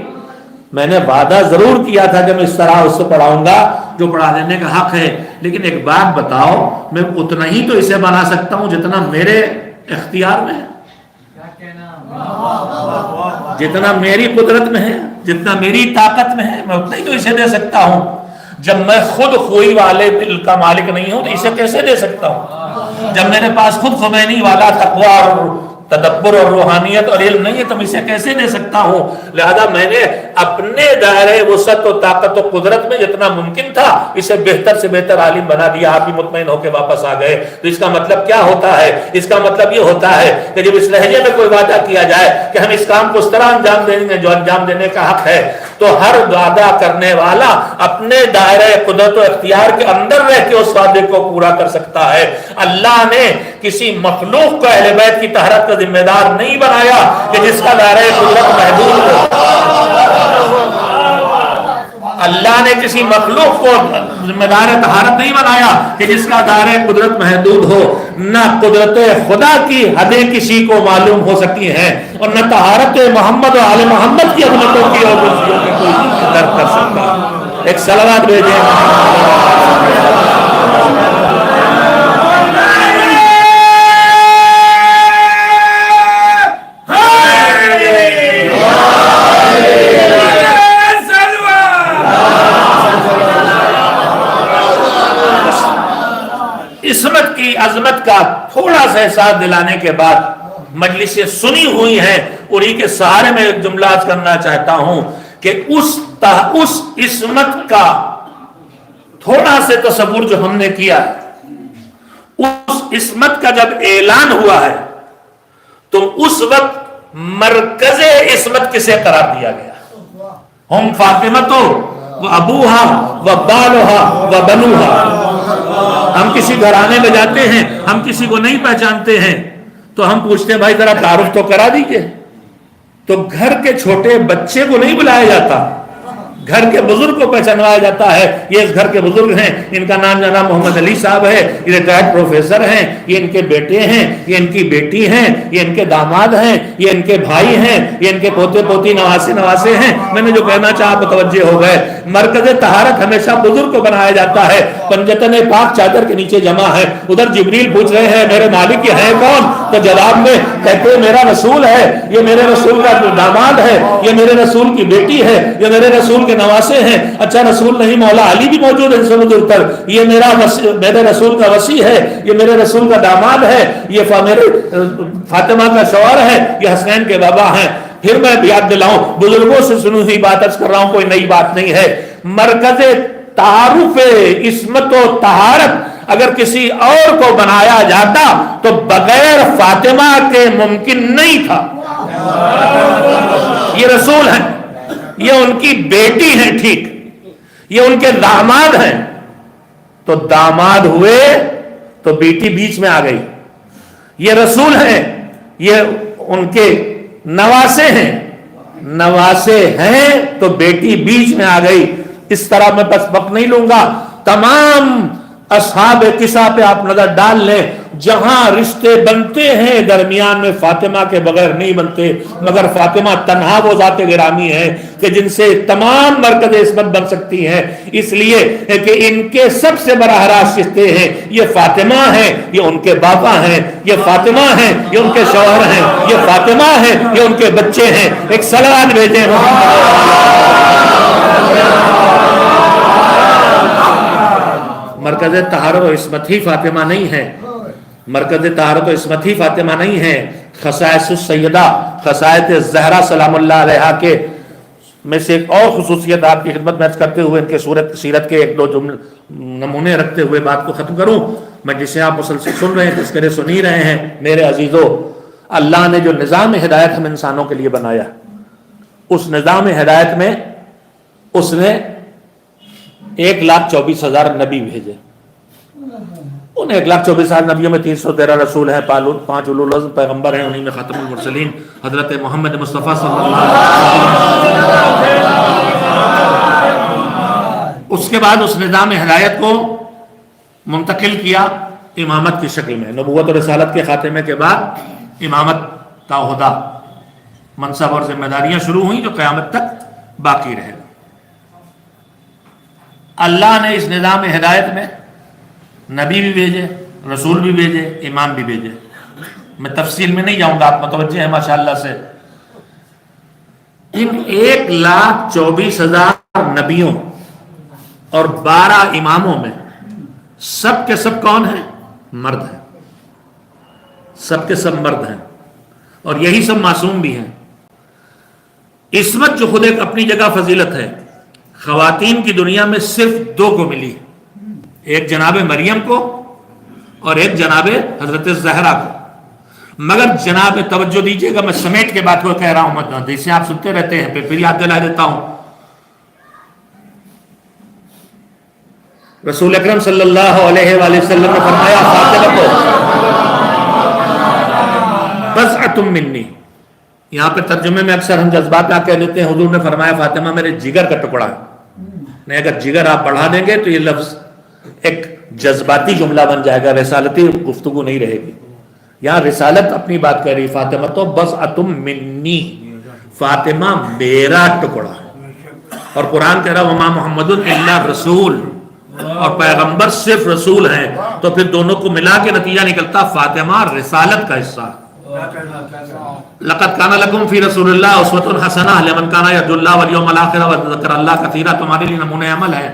میں نے وعدہ ضرور کیا تھا کہ میں اس طرح اس کو پڑھاؤں گا جو پڑھا دینے کا حق ہے, لیکن ایک بات بتاؤ میں اتنا ہی تو اسے بنا سکتا ہوں جتنا میرے اختیار میں ہے, جتنا میری قدرت میں ہے, جتنا میری طاقت میں ہے, میں اتنا ہی تو اسے دے سکتا ہوں. جب میں خود خوئی والے دل کا مالک نہیں ہوں تو اسے کیسے دے سکتا ہوں؟ جب میرے پاس خود خمینی والا تقوی اور تدبر اور روحانیت اور علم نہیں ہے تو میں اسے کیسے دے سکتا ہوں؟ لہذا میں نے اپنے دائرے وسعت و طاقت و قدرت میں جتنا ممکن تھا اسے بہتر سے بہتر عالم بنا دیا. آپ بھی مطمئن ہو کے واپس آ گئے. تو اس کا مطلب کیا ہوتا ہے؟ اس کا مطلب یہ ہوتا ہے کہ جب اس لہجے میں کوئی وعدہ کیا جائے کہ ہم اس کام کو اس طرح انجام دیں گے جو انجام دینے کا حق ہے, تو ہر وعدہ کرنے والا اپنے دائرے قدرت و اختیار کے اندر رہ کے اس وعدے کو پورا کر سکتا ہے. اللہ نے کسی مخلوق کو اہل بیت کی طہارت کا ذمہ دار نہیں بنایا کہ جس کا دائرہ قدرت محدود ہو. اللہ نے کسی مخلوق کو ذمہ دار طہارت نہیں بنایا کہ جس کا دائرہ قدرت محدود ہو. نہ قدرت خدا کی حدیں کسی کو معلوم ہو سکتی ہیں اور نہ طہارت محمد و آل محمد کی عظمتوں کی اور خوشیوں کی کوئی درک کر سکتا. ایک صلوات بھیجیں. عصمت کی عظمت کا تھوڑا سا احساس دلانے کے بعد مجلسیں سنی ہوئی ہیں, انہی کے سہارے میں ایک جملہ عرض کرنا چاہتا ہوں کہ اس عصمت کا تھوڑا سے تصور جو ہم نے کیا, اس عصمت کا جب اعلان ہوا ہے تو اس وقت مرکز عصمت کسے قرار دیا گیا؟ ہم فاطمہ و ابوہا و بالوہا و بنوہا. ہم کسی گھرانے میں جاتے ہیں, ہم کسی کو نہیں پہچانتے ہیں تو ہم پوچھتے ہیں بھائی ذرا تعارف تو کرا دیجئے. تو گھر کے چھوٹے بچے کو نہیں بلایا جاتا, گھر کے بزرگ کو پہچانوایا جاتا ہے. یہ اس گھر کے بزرگ ہیں, ان کا نام جناب محمد علی صاحب ہے, یہ ریٹائرڈ پروفیسر ہیں, یہ ان کے بیٹے ہیں, یہ ان کی بیٹی ہیں, یہ ان کے داماد ہیں, یہ ان کے بھائی ہیں, یہ ان کے پوتے پوتی نواسے ہیں. میں نے جو کہنا چاہا متوجہ ہو گئے. مرکز طہارت ہمیشہ بزرگ کو بنایا جاتا ہے. پنجتن پاک چادر کے نیچے جمع ہے. ادھر جبریل پوچھ رہے ہیں میرے مالک یہ ہے کون؟ تو جواب میں کہتے ہیں میرا رسول ہے, یہ میرے رسول کا داماد ہے, یہ میرے رسول کی بیٹی ہے, یہ میرے رسول کے نواسے ہیں. اچھا رسول نہیں مولا علی بھی موجود ہے سب دور تر. یہ میرے رسول کا وصی ہے, یہ میرے رسول کا داماد ہے, یہ میرے فاطمہ کا شوہر ہے, یہ حسنین کے بابا ہیں. پھر میں یاد دلاؤں, بزرگوں سے سنی ہوئی بات عرض کر رہا ہوں, کوئی نئی بات نہیں ہے. مرکز تعارف عصمت و طہارت اگر کسی اور کو بنایا جاتا تو بغیر فاطمہ کے ممکن نہیں تھا. یہ رسول ہیں, یہ ان کی بیٹی ہیں, ٹھیک, یہ ان کے داماد ہیں. تو داماد ہوئے تو بیٹی بیچ میں آ گئی. یہ رسول ہیں, یہ ان کے نواسے ہیں, نواسے ہیں تو بیٹی بیچ میں آ گئی. اس طرح میں بس وقت نہیں لوں گا. تمام اصحاب قصہ پہ آپ نظر ڈال لیں، جہاں رشتے بنتے ہیں درمیان میں فاطمہ کے بغیر نہیں بنتے، مگر فاطمہ تنہا وہ ذات گرامی ہے کہ جن سے تمام مرکز عصمت بن سکتی ہیں، اس لیے کہ ان کے سب سے براہ راست رشتے ہیں، یہ فاطمہ ہیں، یہ ان کے بابا ہیں، یہ فاطمہ ہیں، یہ ان کے شوہر ہیں، یہ فاطمہ ہیں، یہ ان کے بچے ہیں۔ ایک صلوات بھیجیں مرکز طہارت و عصمت ہی فاطمہ نہیں ہے، مرکز طہارت و عصمت ہی فاطمہ نہیں ہے، خصائص السیدہ، خصائص زہرا سلام اللہ علیہا کے میں سے ایک اور خصوصیت آپ کی خدمت میں عرض کرتے ہوئے ان کے سیرت کے ایک دو نمونے رکھتے ہوئے بات کو ختم کروں۔ میں جسے آپ مسلسل سن رہے ہیں، تذکرے سن ہی رہے ہیں، میرے عزیزوں، اللہ نے جو نظام ہدایت ہم انسانوں کے لیے بنایا، اس نظام ہدایت میں اس نے 1,24,000 نبی بھیجے۔ ان 1,24,000 نبیوں میں 313 رسول ہیں، 5 اولو العزم پیغمبر ہیں، انہی میں ختم المرسلین حضرت محمد مصطفیٰ صلی اللہ علیہ وسلم۔ اس کے بعد اس نظام ہدایت کو منتقل کیا امامت کی شکل میں۔ نبوت و رسالت کے خاتمے کے بعد امامت کا عہدہ، منصب اور ذمہ داریاں شروع ہوئیں جو قیامت تک باقی رہے گا۔ اللہ نے اس نظام ہدایت میں نبی بھی بھیجے، رسول بھی بھیجے، امام بھی بھیجے۔ میں تفصیل میں نہیں جاؤں گا، آپ متوجہ ہیں ماشاءاللہ سے۔ ان 1,24,000 نبیوں اور 12 اماموں میں سب کے سب کون ہیں؟ مرد ہیں، سب کے سب مرد ہیں، اور یہی سب معصوم بھی ہیں۔ عصمت جو خود ایک اپنی جگہ فضیلت ہے، خواتین کی دنیا میں صرف 2 کو ملی، ایک جناب مریم کو اور ایک جناب حضرت زہرا کو۔ مگر جناب، توجہ دیجئے گا، میں سمیٹ کے بات کو کہہ رہا ہوں، جسے آپ سنتے رہتے ہیں، پھر یاد دلا دیتا ہوں۔ رسول اکرم صلی اللہ علیہ وآلہ وسلم نے فرمایا فاطمہ کو بضعۃ منی۔ یہاں پہ ترجمے میں اکثر ہم جذبات کہہ لیتے ہیں، حضور نے فرمایا فاطمہ میرے جگر کا ٹکڑا ہے۔ نہیں، اگر جگر آپ بڑھا دیں گے تو یہ لفظ ایک جذباتی جملہ بن جائے گا، رسالتی گفتگو نہیں رہے گی۔ یہاں رسالت اپنی بات کہہ رہی، فاطمہ تو بضعۃ منی، فاطمہ میرا ٹکڑا ہے۔ اور قرآن کہہ رہا وما محمد الا رسول، اور پیغمبر صرف رسول ہیں، تو پھر دونوں کو ملا کے نتیجہ نکلتا فاطمہ رسالت کا حصہ۔ لقد کان لکم فی رسول اللہ اسوۃ حسنہ لمن کان یرجو اللہ والیوم الآخر وذکر اللہ کثیرا۔ تمہارے لیے نمونہ عمل ہے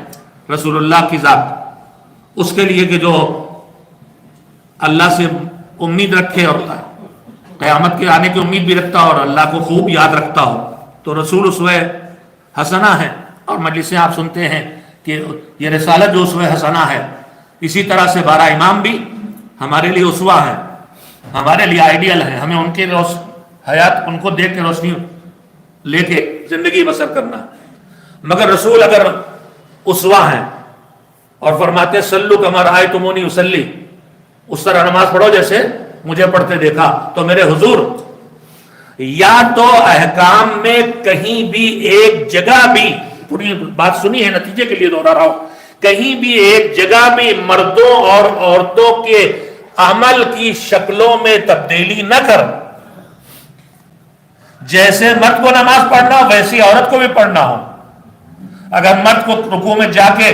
رسول اللہ کی ذات، اس کے لیے کہ جو اللہ سے امید رکھے اور قیامت کے آنے کی امید بھی رکھتا ہو اور اللہ کو خوب یاد رکھتا ہو، تو رسول اسوہ حسنہ ہے۔ اور مجلسیں آپ سنتے ہیں کہ یہ رسالت جو اسوہ حسنہ ہے، اسی طرح سے 12 امام بھی ہمارے لیے اسوہ ہیں، ہمارے لیے آئیڈیل ہیں۔ ہمیں ان کے حیات، ان کو دیکھ کے روشنی لے کے زندگی بسر کرنا۔ مگر رسول اگر اسوہ ہیں اور فرماتے صلو کما رأیتمونی اصلی، اس طرح نماز پڑھو جیسے مجھے پڑھتے دیکھا، تو میرے حضور یا تو احکام میں کہیں بھی ایک جگہ بھی، پوری بات سنی ہے نتیجے کے لیے دوہرا رہا ہوں، کہیں بھی ایک جگہ بھی مردوں اور عورتوں کے عمل کی شکلوں میں تبدیلی نہ کر، جیسے مرد کو نماز پڑھنا ہو ویسی عورت کو بھی پڑھنا ہو۔ اگر مرد کو رکوع میں جا کے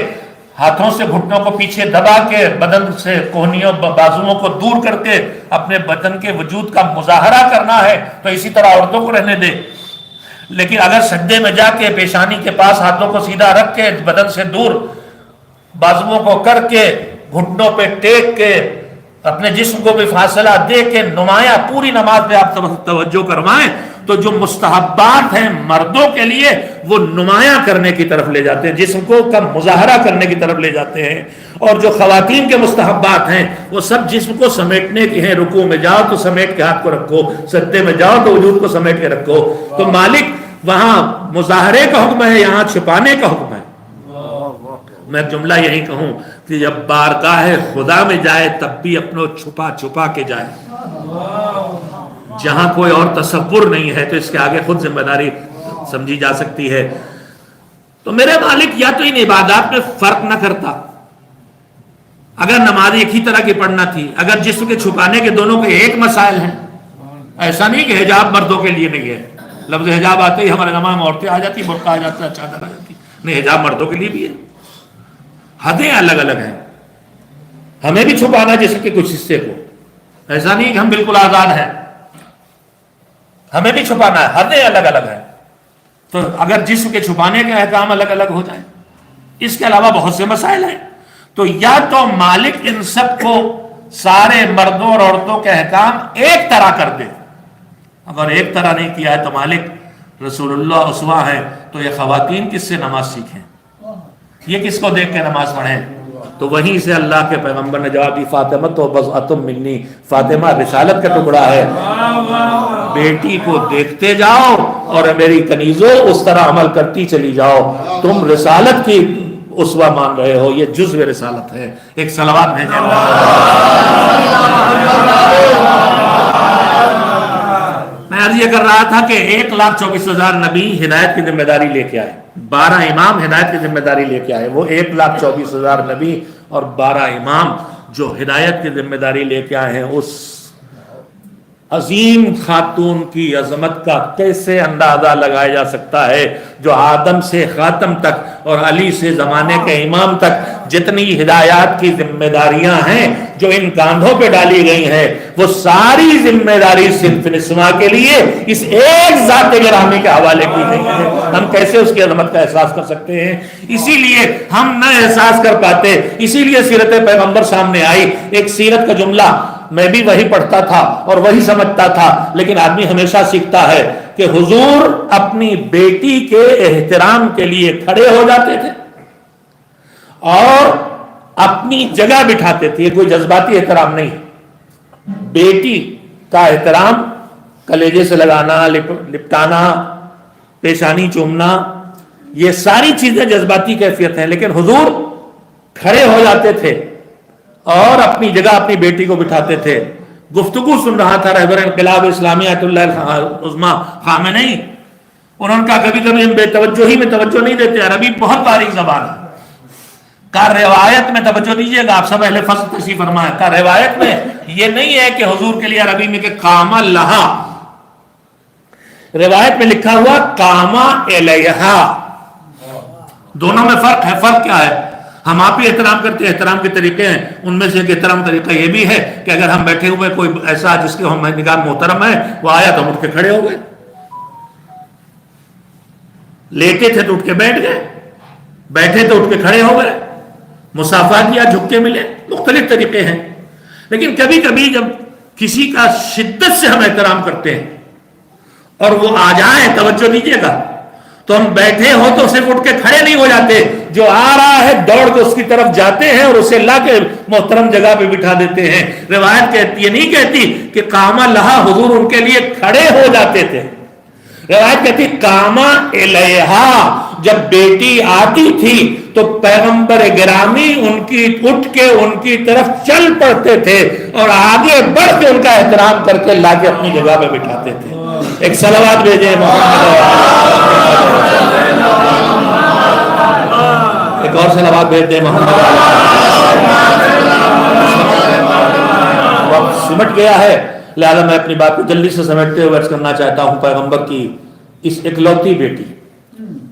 ہاتھوں سے گھٹنوں کو پیچھے دبا کے بدن سے کوہنیوں بازوؤں کو دور کر کے اپنے بدن کے وجود کا مظاہرہ کرنا ہے تو اسی طرح عورتوں کو رہنے دے۔ لیکن اگر سجدے میں جا کے پیشانی کے پاس ہاتھوں کو سیدھا رکھ کے بدن سے دور بازوؤں کو کر کے گھٹنوں پہ ٹیک کے اپنے جسم کو بھی فاصلہ دے کے نمایاں پوری نماز پہ آپ توجہ کروائیں، تو جو مستحبات ہیں مردوں کے لیے وہ نمایاں کرنے کی طرف لے جاتے ہیں، جسم کو کا مظاہرہ کرنے کی طرف لے جاتے ہیں۔ اور جو خواتین کے مستحبات ہیں وہ سب جسم کو سمیٹنے کے ہیں۔ رکوع میں جاؤ تو سمیٹ کے ہاتھ کو رکھو، سجدے میں جاؤ تو وجود کو سمیٹ کے رکھو۔ تو مالک وہاں مظاہرے کا حکم ہے، یہاں چھپانے کا حکم ہے۔ میں جملہ یہی کہوں کہ جب بارگاہ خدا میں جائے تب بھی اپنوں چھپا چھپا کے جائے۔ جہاں کوئی اور تصور نہیں ہے تو اس کے آگے خود ذمہ داری سمجھی جا سکتی ہے۔ تو میرے مالک یا تو ان عبادات میں فرق نہ کرتا، اگر نماز ایک ہی طرح کی پڑھنا تھی، اگر جسم کے چھپانے کے دونوں کے ایک مسائل ہیں، ایسا نہیں کہ حجاب مردوں کے لیے نہیں ہے، لفظ حجاب آتے ہی ہمارے نماز میں عورتیں آ جاتی، برقع آ جاتا ہے، چادر آ جاتی، نہیں، حجاب مردوں کے لیے بھی ہے، حدیں الگ الگ ہیں، ہمیں بھی چھپانا جسم کے کچھ حصے کو، ایسا نہیں کہ ہم بالکل آزاد ہیں، ہمیں بھی چھپانا ہے، حدیں الگ الگ ہیں۔ تو اگر جسم کے چھپانے کے احکام الگ الگ ہو جائیں، اس کے علاوہ بہت سے مسائل ہیں، تو یا تو مالک ان سب کو سارے مردوں اور عورتوں کے احکام ایک طرح کر دے، اگر ایک طرح نہیں کیا ہے تو مالک رسول اللہ اسوا ہے، تو یہ خواتین کس سے نماز سیکھیں، یہ کس کو دیکھ کے نماز پڑھیں؟ تو وہیں سے اللہ کے پیغمبر نے جواب دی، فاطمہ تو بضعۃ منی، فاطمہ رسالت کا ٹکڑا ہے، بیٹی کو دیکھتے جاؤ اور میری کنیزوں اس طرح عمل کرتی چلی جاؤ، تم رسالت کی اسوہ مان رہے ہو، یہ جزو رسالت ہے۔ ایک صلوات بھیجیں۔ میں عرض یہ کر رہا تھا کہ 1,24,000 نبی ہدایت کی ذمہ داری لے کے آئے، 12 امام ہدایت کی ذمہ داری لے کے آئے، وہ 1,24,000 نبی اور 12 امام جو ہدایت کی ذمہ داری لے کے آئے ہیں، اس عظیم خاتون کی عظمت کا کیسے اندازہ لگایا جا سکتا ہے، جو آدم سے خاتم تک اور علی سے زمانے کے امام تک جتنی ہدایات کی ذمہ داریاں ہیں جو ان کاندھوں پہ ڈالی گئی ہیں، وہ ساری ذمہ داری صرف نسواں کے لیے اس ایک ذات گرامی کے حوالے کی گئی ہے۔ ہم کیسے اس کی عظمت کا احساس کر سکتے ہیں؟ اسی لیے ہم نہ احساس کر پاتے، اسی لیے سیرت پیغمبر سامنے آئی۔ ایک سیرت کا جملہ میں بھی وہی پڑھتا تھا اور وہی سمجھتا تھا، لیکن آدمی ہمیشہ سیکھتا ہے کہ حضور اپنی بیٹی کے احترام کے لیے کھڑے ہو جاتے تھے اور اپنی جگہ بٹھاتے تھے۔ یہ کوئی جذباتی احترام نہیں، بیٹی کا احترام کلیجے سے لگانا، لپٹانا، پیشانی چومنا، یہ ساری چیزیں جذباتی کیفیت ہیں، لیکن حضور کھڑے ہو جاتے تھے اور اپنی جگہ اپنی بیٹی کو بٹھاتے تھے۔ گفتگو سن رہا تھا رہبر انقلاب اسلامی آیت اللہ العظمیٰ خامنئی، انہوں نے کہا کبھی کبھی ہم بے توجہی میں توجہ نہیں دیتے، عربی بہت باریک زبان ہے، کا روایت میں توجہ دیجئے گا، آپ سب اہل فصل تشریف فرما ہے، کا روایت میں یہ نہیں ہے کہ حضور کے لیے عربی میں کہ قام لہا، روایت میں لکھا ہوا قام الیہا، دونوں میں فرق ہے۔ فرق کیا ہے؟ ہم آپ ہی احترام کرتے ہیں، احترام کے طریقے ہیں، ان میں سے ایک احترام طریقہ یہ بھی ہے کہ اگر ہم بیٹھے ہوئے کوئی ایسا جس کے ہم نگاہ محترم ہے وہ آیا تو ہم اٹھ کے کھڑے ہو گئے، لیٹے تھے تو اٹھ کے بیٹھ گئے، بیٹھے تو اٹھ کے کھڑے ہو گئے، مسافہ کیا، جھک کے ملے، مختلف طریقے ہیں۔ لیکن کبھی کبھی جب کسی کا شدت سے ہم احترام کرتے ہیں اور وہ آ جائیں، توجہ دیجیے گا، تو ہم بیٹھے ہو تو صرف اٹھ کے کھڑے نہیں ہو جاتے، جو آ رہا ہے دوڑ کے اس کی طرف جاتے ہیں اور اسے لا کے محترم جگہ پہ بٹھا دیتے ہیں۔ روایت یہ نہیں کہتی کہ قامہ لہا، حضور ان کے لیے کھڑے ہو جاتے تھے، روایت کہتی قامہ الیہا، جب بیٹی آتی تھی تو پیغمبر گرامی ان کی اٹھ کے ان کی طرف چل پڑتے تھے اور آگے بڑھ کے ان کا احترام کر کے لا کے اپنی جگہ پہ بٹھاتے تھے۔ ایک صلوات بھیجیں محمد، ایک اور صلوات بھیج دیں محمد۔ وقت سمٹ گیا ہے، لہذا میں اپنی بات کو جلدی سے سمیٹتے ہوئے عرض کرنا چاہتا ہوں، پیغمبر کی اس اکلوتی بیٹی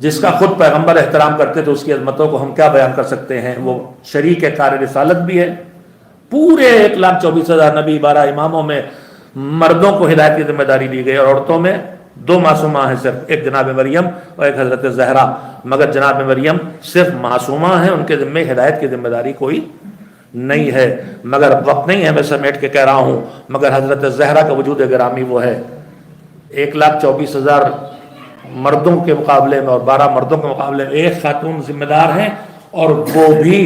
جس کا خود پیغمبر احترام کرتے تھے، اس کی عظمتوں کو ہم کیا بیان کر سکتے ہیں؟ وہ شریک کار رسالت بھی ہے، پورے 1,24,000 نبی 12 اماموں میں مردوں کو ہدایت کی ذمہ داری دی گئی اور عورتوں میں 2 معصومہ ہیں، صرف ایک جناب مریم اور ایک حضرت زہرا، مگر جناب مریم صرف معصومہ ہیں، ان کے ذمہ ہدایت کی ذمہ داری کوئی نہیں ہے۔ مگر وقت نہیں ہے، میں سمیٹ کے کہہ رہا ہوں، مگر حضرت زہرا کا وجود گرامی وہ ہے 1,24,000 مردوں کے مقابلے میں اور 12 مردوں کے مقابلے میں ایک خاتون ذمہ دار ہیں، اور وہ بھی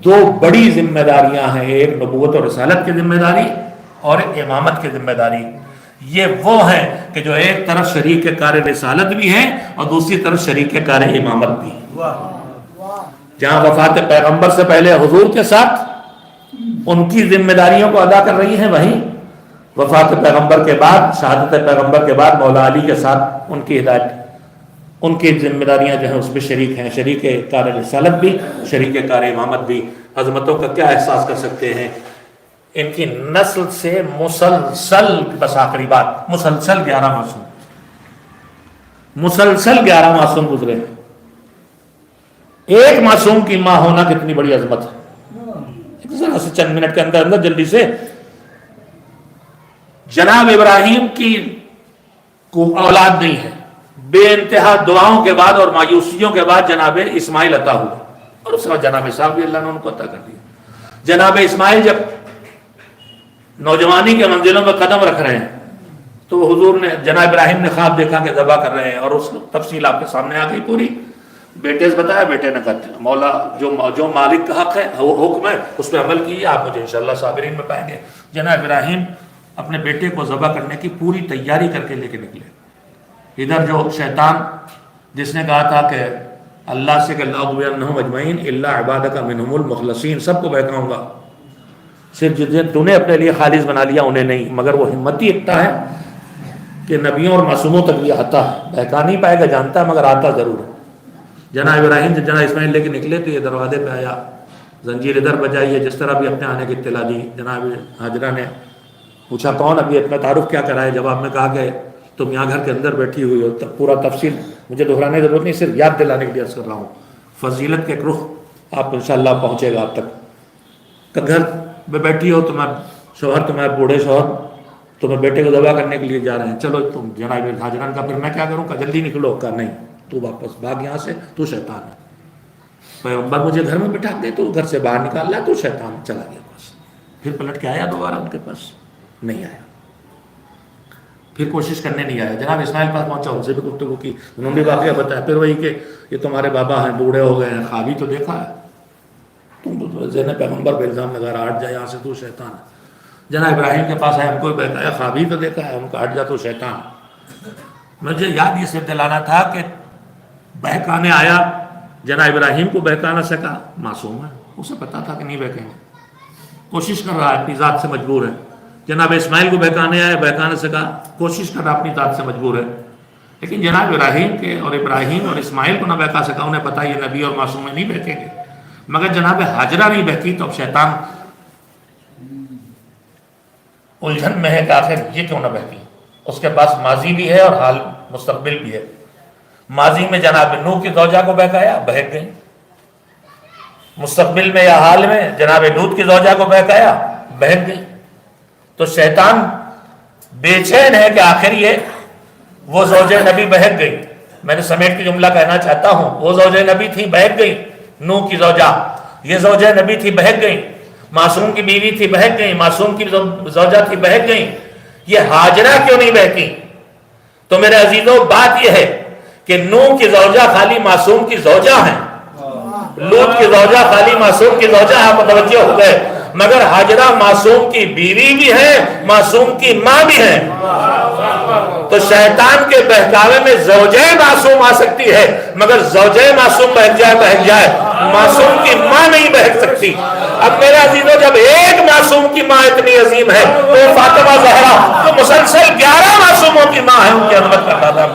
2 بڑی ذمہ داریاں ہیں، ایک نبوت اور رسالت کی ذمہ داری اور ایک امامت کی ذمہ داری۔ یہ وہ ہیں کہ جو ایک طرف شریک کار رسالت بھی ہیں اور دوسری طرف شریک کار امامت بھی، جہاں وفات پیغمبر سے پہلے حضور کے ساتھ ان کی ذمہ داریوں کو ادا کر رہی ہیں، وہیں وفات پیغمبر کے بعد، شہادت پیغمبر کے بعد مولا علی کے ساتھ ان کی ہدایت، ان کی ذمہ داریاں جو ہیں اس میں شریک ہیں، شریک کار رسالت بھی، شریک کار امامت بھی۔ عظمتوں کا کیا احساس کر سکتے ہیں. ان کی نسل سے مسلسل، بس آخری بات، مسلسل 11 معصوم گزرے. ایک معصوم کی ماں ہونا کتنی بڑی عظمت ہے. ذرا سے چند منٹ کے اندر اندر جلدی سے، جناب ابراہیم کی کو اولاد نہیں ہے، بے انتہا دعاؤں کے بعد اور مایوسیوں کے بعد جناب اسماعیل عطا ہوا، اور اس کے بعد جناب اسحاق بھی اللہ نے ان کو عطا کر دیا. جناب اسماعیل جب نوجوانی کے منزلوں میں قدم رکھ رہے ہیں تو حضور نے، جناب ابراہیم نے خواب دیکھا کہ ذبح کر رہے ہیں، اور اس تفصیل آپ کے سامنے آ گئی پوری. بیٹے سے بتایا، بیٹے نے کہا مولا جو مالک کا حق ہے، حکم ہے، اس پہ عمل کیجیے، آپ مجھے انشاءاللہ صابرین میں پائیں گے. جناب ابراہیم اپنے بیٹے کو ذبح کرنے کی پوری تیاری کر کے لے کے نکلے. ادھر جو شیطان جس نے کہا تھا کہ اللہ سے کہ لَأُغْوِيَنَّهُمْ أَجْمَعِينَ إِلَّا عِبَادَكَ مِنْهُمُ الْمُخْلَصِينَ، سب کو بہکاؤں گا، صرف جتنے تو نے اپنے لیے خالص بنا لیا انہیں نہیں. مگر وہ ہمتی اتنا ہے کہ نبیوں اور معصوموں تک بھی آتا ہے، بہکا نہیں پائے گا، جانتا ہے، مگر آتا ضرور ہے. جناب ابراہیم جب جناب اسماعیل لے کے نکلے تو یہ دروازے پہ آیا، زنجیر ادھر بجائی ہے، جس طرح بھی اپنے آنے کی اطلاع دی. جناب حاجرہ نے پوچھا کون، ابھی اپنا تعارف کیا کرائے. جواب میں کہا کہ تم یہاں گھر کے اندر بیٹھی ہوئی ہو. پورا تفصیل مجھے دہرانے کی ضرورت نہیں، صرف یاد دلانے کے لیے عرض کر رہا ہوں. فضیلت کے ایک رخ آپ انشاءاللہ پہنچے گا آپ تک. کہ گھر میں بیٹھی ہو، تمہارا شوہر، تمہارے بوڑھے شوہر تمہیں بیٹے کو ذبح کرنے کے لیے جا رہے ہیں، چلو تم. جناب حاجران کا پھر میں کیا کروں، کہ جلدی نکلو. کہا نہیں، تو واپس بھاگ یہاں سے، تو شیطان ہے. پیغمبر مجھے گھر میں بٹھا دے، تو گھر سے باہر نکال لا، تو شیطان. چلا گیا بس. پھر پلٹ کے آیا دوبارہ ان کے پاس، نہیں آیا. پھر کوشش کرنے نہیں آیا. جناب اسماعیل پاس پہنچا، ان سے بھی گفتگو کی، انہوں نے واقعہ بتایا. پھر وہی کہ یہ تمہارے بابا ہیں، بوڑھے ہو گئے ہیں، خوابی تو دیکھا ہے. تم ذہن پیغمبر پہ الزام لگا رہا، ہٹ جا یہاں سے، تو شیطان ہے. جناب ابراہیم کے پاس آیا، ہم کو بہکایا، خوابی تو دیکھا ہے، ان کا ہٹ جا تو شیطان. مجھے یاد یہ صرف دلانا تھا کہ بہکانے آیا، جناب ابراہیم کو بہکا نہ سکا، معصوم ہے، اسے پتا تھا کہ نہیں بہکیں گے، کوشش کر رہا ہے، اپنی ذات سے مجبور ہے. جناب اسماعیل کو بہکانے آیا، بہکا نہ سکا، کوشش کر رہا، اپنی ذات سے مجبور ہے. لیکن جناب ابراہیم کے اور ابراہیم اور اسماعیل کو نہ بہکا سکا، انہیں پتا یہ نبی اور معصوم نہیں بہکیں گے. مگر جناب حاجرہ نہیں بہکی تو اب شیطان الجھن میں ہے کہ آخر یہ کیوں نہ بہکی. اس کے پاس ماضی بھی ہے اور حال مستقبل بھی ہے. ماضی میں جناب نوح کی زوجہ کو بہکایا، بہک گئی. مستقبل میں یا حال میں جناب لوط کی زوجہ کو بہکایا، بہک گئی. تو شیطان بے چین ہے کہ آخر یہ وہ زوجہ نبی بہک گئی. میں نے سمیٹ کے جملہ کہنا چاہتا ہوں، وہ زوجہ نبی تھی، بہک گئی. نوح کی زوجہ، یہ زوجہ نبی تھی، بہک گئی. معصوم کی بیوی تھی، بہک گئی. معصوم کی زوجہ تھی، بہک گئی. یہ حاجرہ کیوں نہیں بہکی؟ تو میرے عزیزوں بات یہ ہے کہ نوح کی زوجہ خالی معصوم کی زوجہ ہیں، لوط کی زوجہ خالی معصوم کی زوجہ، آپ متوجہ ہو گئے. مگر حاجرہ معصوم کی بیوی بھی ہے، معصوم کی ماں بھی ہے. تو شیطان کے بہکاوے میں زوجہ معصوم آ سکتی ہے، مگر زوجہ معصوم بہک جائے، معصوم کی ماں نہیں بہک سکتی. اب میرے عزیزوں جب ایک معصوم کی ماں اتنی عظیم ہے تو فاطمہ زہرا تو مسلسل 11 معصوموں کی ماں ہے، ان کی عظمت کا اندازہ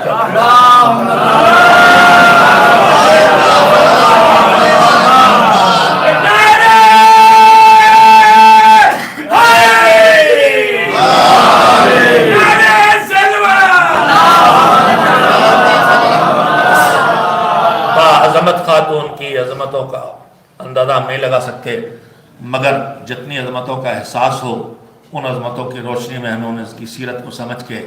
خاتون کی عظمتوں کا اندازہ ہم نہیں لگا سکتے، مگر جتنی عظمتوں کا احساس ہو ان عظمتوں کی روشنی میں ہمیں اس کی سیرت کو سمجھ کے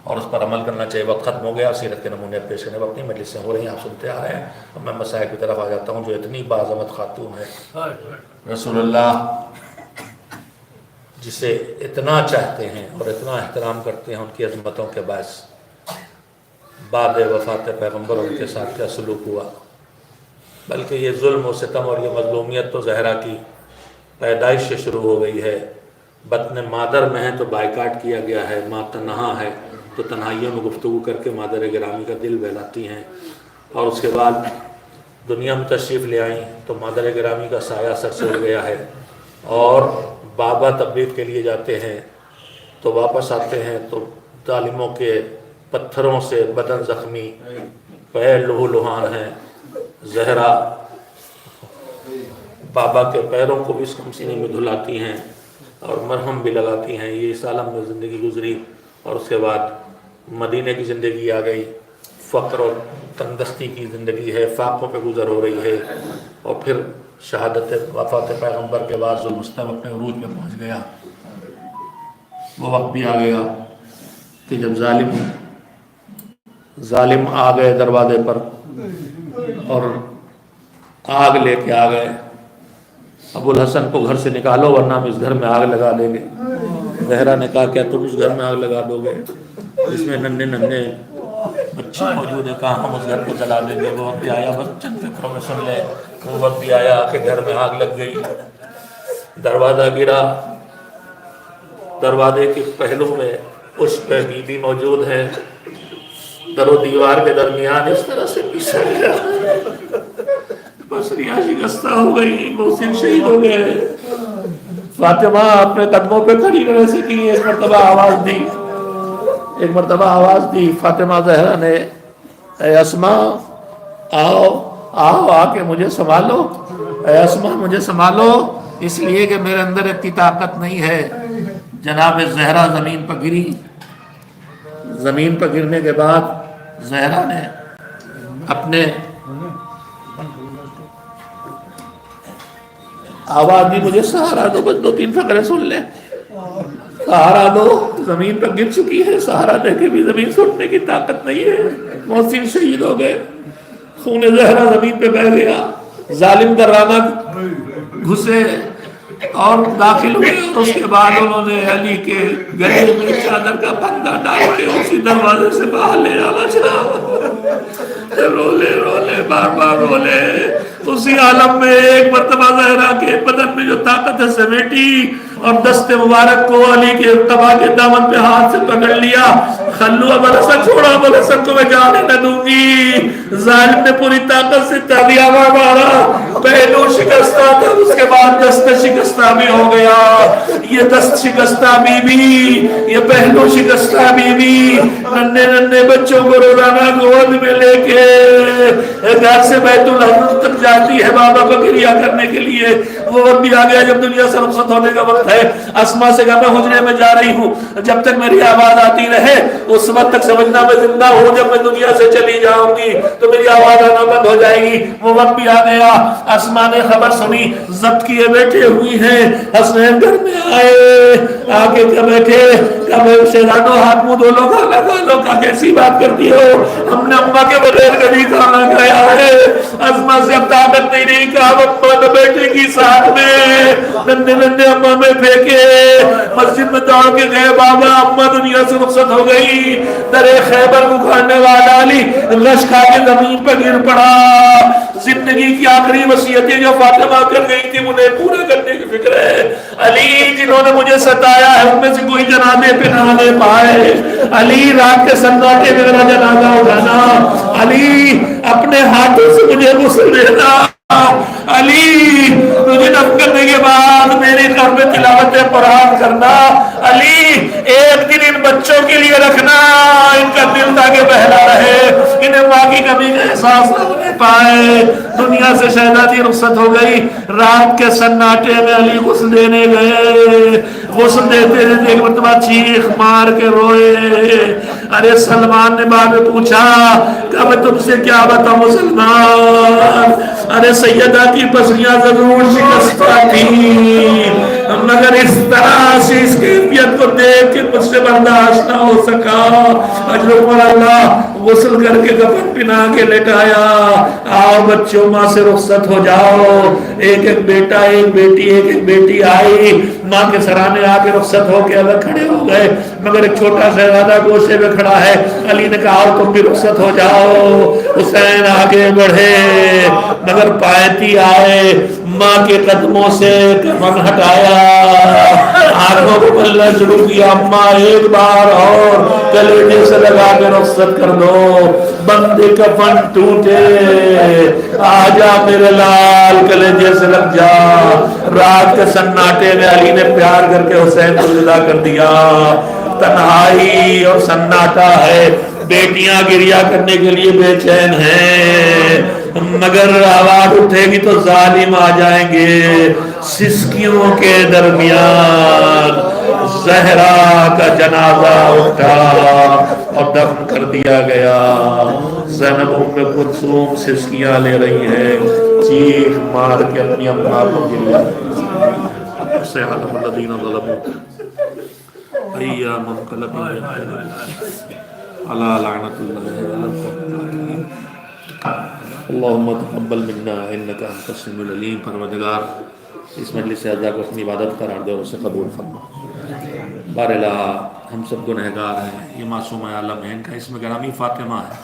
اور اس پر عمل کرنا چاہیے. وقت ختم ہو گیا، سیرت کے نمونے پیش کرنے وقت نہیں، مجلس سے ہو رہی ہیں، آپ سنتے آ رہے ہیں. اب میں مسائل کی طرف آ جاتا ہوں. جو اتنی باعظمت خاتون ہے، رسول اللہ جسے اتنا چاہتے ہیں اور اتنا احترام کرتے ہیں، ان کی عظمتوں کے باعث بعد وفات پیغمبر ان کے ساتھ کیا سلوک ہوا. بلکہ یہ ظلم و ستم اور یہ مظلومیت تو زہرا کی پیدائش سے شروع ہو گئی ہے. بطن مادر میں ہے تو بائیکاٹ کیا گیا ہے، ماں تنہا ہے تو تنہائیوں میں گفتگو کر کے مادر گرامی کا دل بہلاتی ہیں. اور اس کے بعد دنیا میں تشریف لے آئیں تو مادر گرامی کا سایہ سر سے اڑ گیا ہے. اور بابا تبلیغ کے لیے جاتے ہیں تو واپس آتے ہیں تو ظالموں کے پتھروں سے بدن زخمی، پیر لہو لہان ہیں. زہرا بابا کے پیروں کو بھی اس کم سینے میں دھلاتی ہیں اور مرہم بھی لگاتی ہیں. یہ اس عالم میں زندگی گزری اور اس کے بعد مدینے کی زندگی آ گئی. فقر اور تندرستی کی زندگی ہے, فاقوں پہ گزر ہو رہی ہے, اور پھر شہادت وفات پیغمبر کے بعد جو مستوى اپنے عروج پہ پہنچ گیا. وہ وقت بھی آ گیا کہ جب ظالم آ گئے دروازے پر اور آگ لے کے آ گئے. ابو الحسن کو گھر سے نکالو ورنہ ہم اس گھر میں آگ لگا دیں گے. زہرا نے کہا کیا تم اس گھر میں آگ لگا دو گے جس میں ننھے بچے موجود ہیں, کہاں ہم اس گھر کو جلا دیں گے. وہ وقت بھی آیا, بس چند فکروں میں سن لے, وہ وقت بھی آیا کہ گھر میں آگ لگ گئی. دروازہ گرا, دروازے کے پہلو میں اس پہ بی بی موجود ہے, در و دیوار کے درمیان اس طرح سے پسر گیا. بس ریا شکستہ ہو گئی, محسن شہید ہو گئے. فاطمہ اپنے قدموں پہ کھڑی رہ سکی. ایک مرتبہ آواز دی فاطمہ زہرا نے, اے اسماء آؤ آؤ آ کے مجھے سنبھالو, اے اسماء مجھے سنبھالو, اس لیے کہ میرے اندر اتنی طاقت نہیں ہے. جناب زہرا زمین پر گری. زمین پر گرنے کے بعد زہرا نے اپنے آواز دی, مجھے سہارا دو, بس 2-3 فقرے سن لیں. سہارا دو, زمین پر گر چکی ہے, سہارا دے کے بھی زمین سے اٹھنے کی طاقت نہیں ہے. محسن شہید ہو گئے, خون زہرا زمین پہ بہہ گیا. ظالم درانہ گھسے اور داخل ہوئے, اور اس کے بعد انہوں نے علی کے گلے میں چادر کا پھندا ڈال کے اسی دروازے سے باہر لے جانا چاہا. رولے رولے بار بار رولے. اسی عالم میں ایک مرتبہ زہرا کے بدن میں جو طاقت ہے سمیٹی اور دست مبارک کو علی کے اتباع کے دامن پہ ہاتھ سے پکڑ لیا. خلو ابو الحسن, چھوڑا ابو الحسن کو میں جانے نہ دوں گی. ظالم نے پوری طاقت سے تابیہ مارا, پہلو شکستہ تھا, اس کے بعد دست شکستہ بھی ہو گیا. یہ دست شکستہ بی بی, یہ پہلو شکستہ بی بی ننھے بچوں کو روزانہ گود میں لے کے گھر سے بیت الحرم تک جاتی ہے بابا کو گریہ کرنے کے لیے. وہ وقت بھی آ گیا جب دنیا سے رخصت ہونے کا وقت ہے. اسما سے کہا میں حجرے میں جا رہی ہوں, جب تک میری آواز آتی رہے اس وقت تک سمجھنا میں زندہ ہوں. جب میں دنیا سے چلی جاؤں گی تو میری آواز آنا بند ہو جائے گی. وہ وقت بھی آ گیا. اسما نے خبر سنی, ضبط کیے بیٹھے ہوئی ہیں. حسنین گھر میں آئے, آ کے بیٹھے, کب شہزادو ہاتھ منہ دھو لو, کھانا کھا لو. کا کیسی بات کرتی ہو, ہم نے اماں کے بغیر کبھی کھانا کھایا ہے. اسما سے اب طاقت نہیں رہی, کہا اماں نے بیٹھے کی ساتھ میں ننھے اماں میں پھینکے, مسجد میں دوڑ کے گئے. بابا اماں دنیا سے رخصت ہو گئی. درے خیبر کو کھانے والا علی غش کھا کے زمین پر گر پڑا. زندگی کی آخری وصیتیں جو فاطمہ کر گئی تھی انہیں پورا کرنے کی فکر ہے. علی جنہوں نے مجھے ستایا ہے ان میں سے کوئی جنازے پہ نہ آنے پائے. علی رات کے سناٹے میں میرا جنازہ اٹھانا. علی اپنے ہاتھوں سے مجھے غسل دینا. علی تجھے دفن کرنے کے بعد میری گھر میں تلاوت قرآن کرنا. علی ایک دن ان بچوں کے لیے رکھنا, ان کا دل تاکہ بہلا رہے, انہیں ماں کی کمی کا احساس نہ ہونے پائے. دنیا سے شہزادی رخصت ہو گئی. رات کے سناٹے میں علی غسل دینے گئے. غسل دیتے دیتے ایک مرتبہ چیخ مار کے روئے. ارے سلمان نے بعد میں پوچھا کہ میں تم سے کیا بتاؤں سلمان, ارے سیدہ کی پسلیاں ضرور شکستہ تھی مگر اس طرح سے اس کیفیت کو دیکھ کے مجھ سے برداشت نہ ہو سکا. اجر پر اللہ غسل کر کے کفن پہنا کے لٹایا. آؤ بچوں ماں سے رخصت ہو جاؤ. ایک ایک بیٹا ایک بیٹی آئی. ماں کے سرانے آ کے رخصت ہو کے الگ کھڑے ہو گئے, مگر ایک چھوٹا شہزادہ گوشے میں کھڑا ہے. علی نے کہا تم بھی رخصت ہو جاؤ. حسین آگے بڑھے مگر پایتی آئے, ماں کے قدموں سے کفن ہٹایا, آنکھوں کو بلنا شروع کیا. اماں ایک بار اور کلیجے سے لگا کے رخصت کر دو. بند کفن ٹوٹے, آجا میرے لال کلیجے سے لگ جا. رات کے سناٹے میں علی نے پیار کر کے حسین کو جدا کر دیا. تنہائی اور سناٹا ہے, بیٹیاں گریہ کرنے کے لیے بے چین ہیں. مگر آواز اٹھے گی تو ظالم آ جائیں گے. سسکیوں کے درمیان زہرا کا جنازہ اٹھا اور دفن کر دیا گیا. زینب ام کلثوم سسکیاں لے رہی ہیں, چیخ مار کے اپنی اماں کو گریا. سیعلم الذین ظلموا ایام انقلب علی لعنت اللہ علی الظالمین. اللہم تقبل منا انک انت السمیع العلیم. پروردگار اس مجلس اعزا کو اپنی عبادت قرار دے اور اسے قبول فرما. باراللہ ہم سب گنہگار ہیں, یہ معصوم عالم ہے, ان کا اسم گرامی فاطمہ ہے.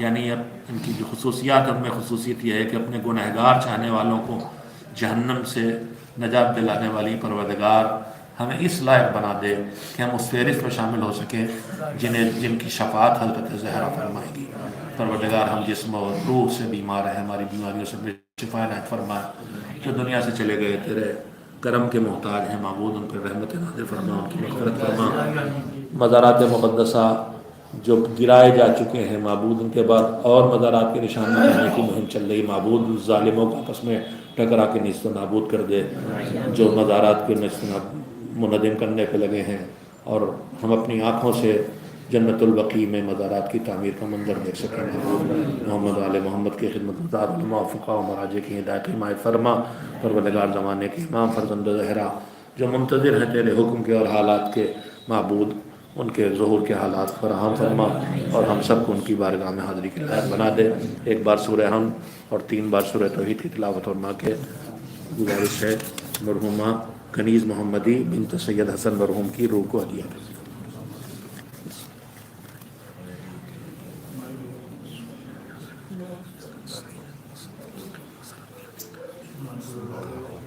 یعنی اب ان کی جو خصوصیات, ان میں خصوصیت یہ ہے کہ اپنے گنہگار چاہنے والوں کو جہنم سے نجات دلانے والی پروردگار ہمیں اس لائق بنا دے کہ ہم اس فہرست میں شامل ہو سکیں جن کی شفاعت حضرت زہرا فرمائے گی. پروردگار ہم جسم اور روح سے بیمار ہیں, ہماری بیماریوں سے شفا عنایت فرما. جو دنیا سے چلے گئے تیرے کرم کے محتاج ہیں معبود, ان پر رحمت نازل فرما, ان کی مغفرت فرما. مزارات مقدسہ جو گرائے جا چکے ہیں معبود, ان کے بعد اور مزارات کے نشان بنانے کی مہم چل رہی. معبود ظالموں کو آپس میں ٹکرا کے نیست و نابود کر دے. جو مزارات کے منظم کرنے پہ لگے ہیں, اور ہم اپنی آنکھوں سے جنت البقیع میں مزارات کی تعمیر کا منظر دیکھ سکیں. محمد آل محمد کی خدمت گزار علماء و فقہاء و مراجع کی ہدایت حمایت فرما. پروردگار زمانے کے امام فرزند زہرا جو منتظر ہیں تیرے حکم کے اور حالات کے معبود, ان کے ظہور کے حالات فراہم فرما اور ہم سب کو ان کی بارگاہ میں حاضری کے لائق بنا دے. ایک بار سورہ حمد اور 3 بار سورہ توحید کی تلاوت اور ماں کے گزارش ہے مرحومہ کنیز محمدی بنت سید حسن مرحوم کی روح کو ہدیہ.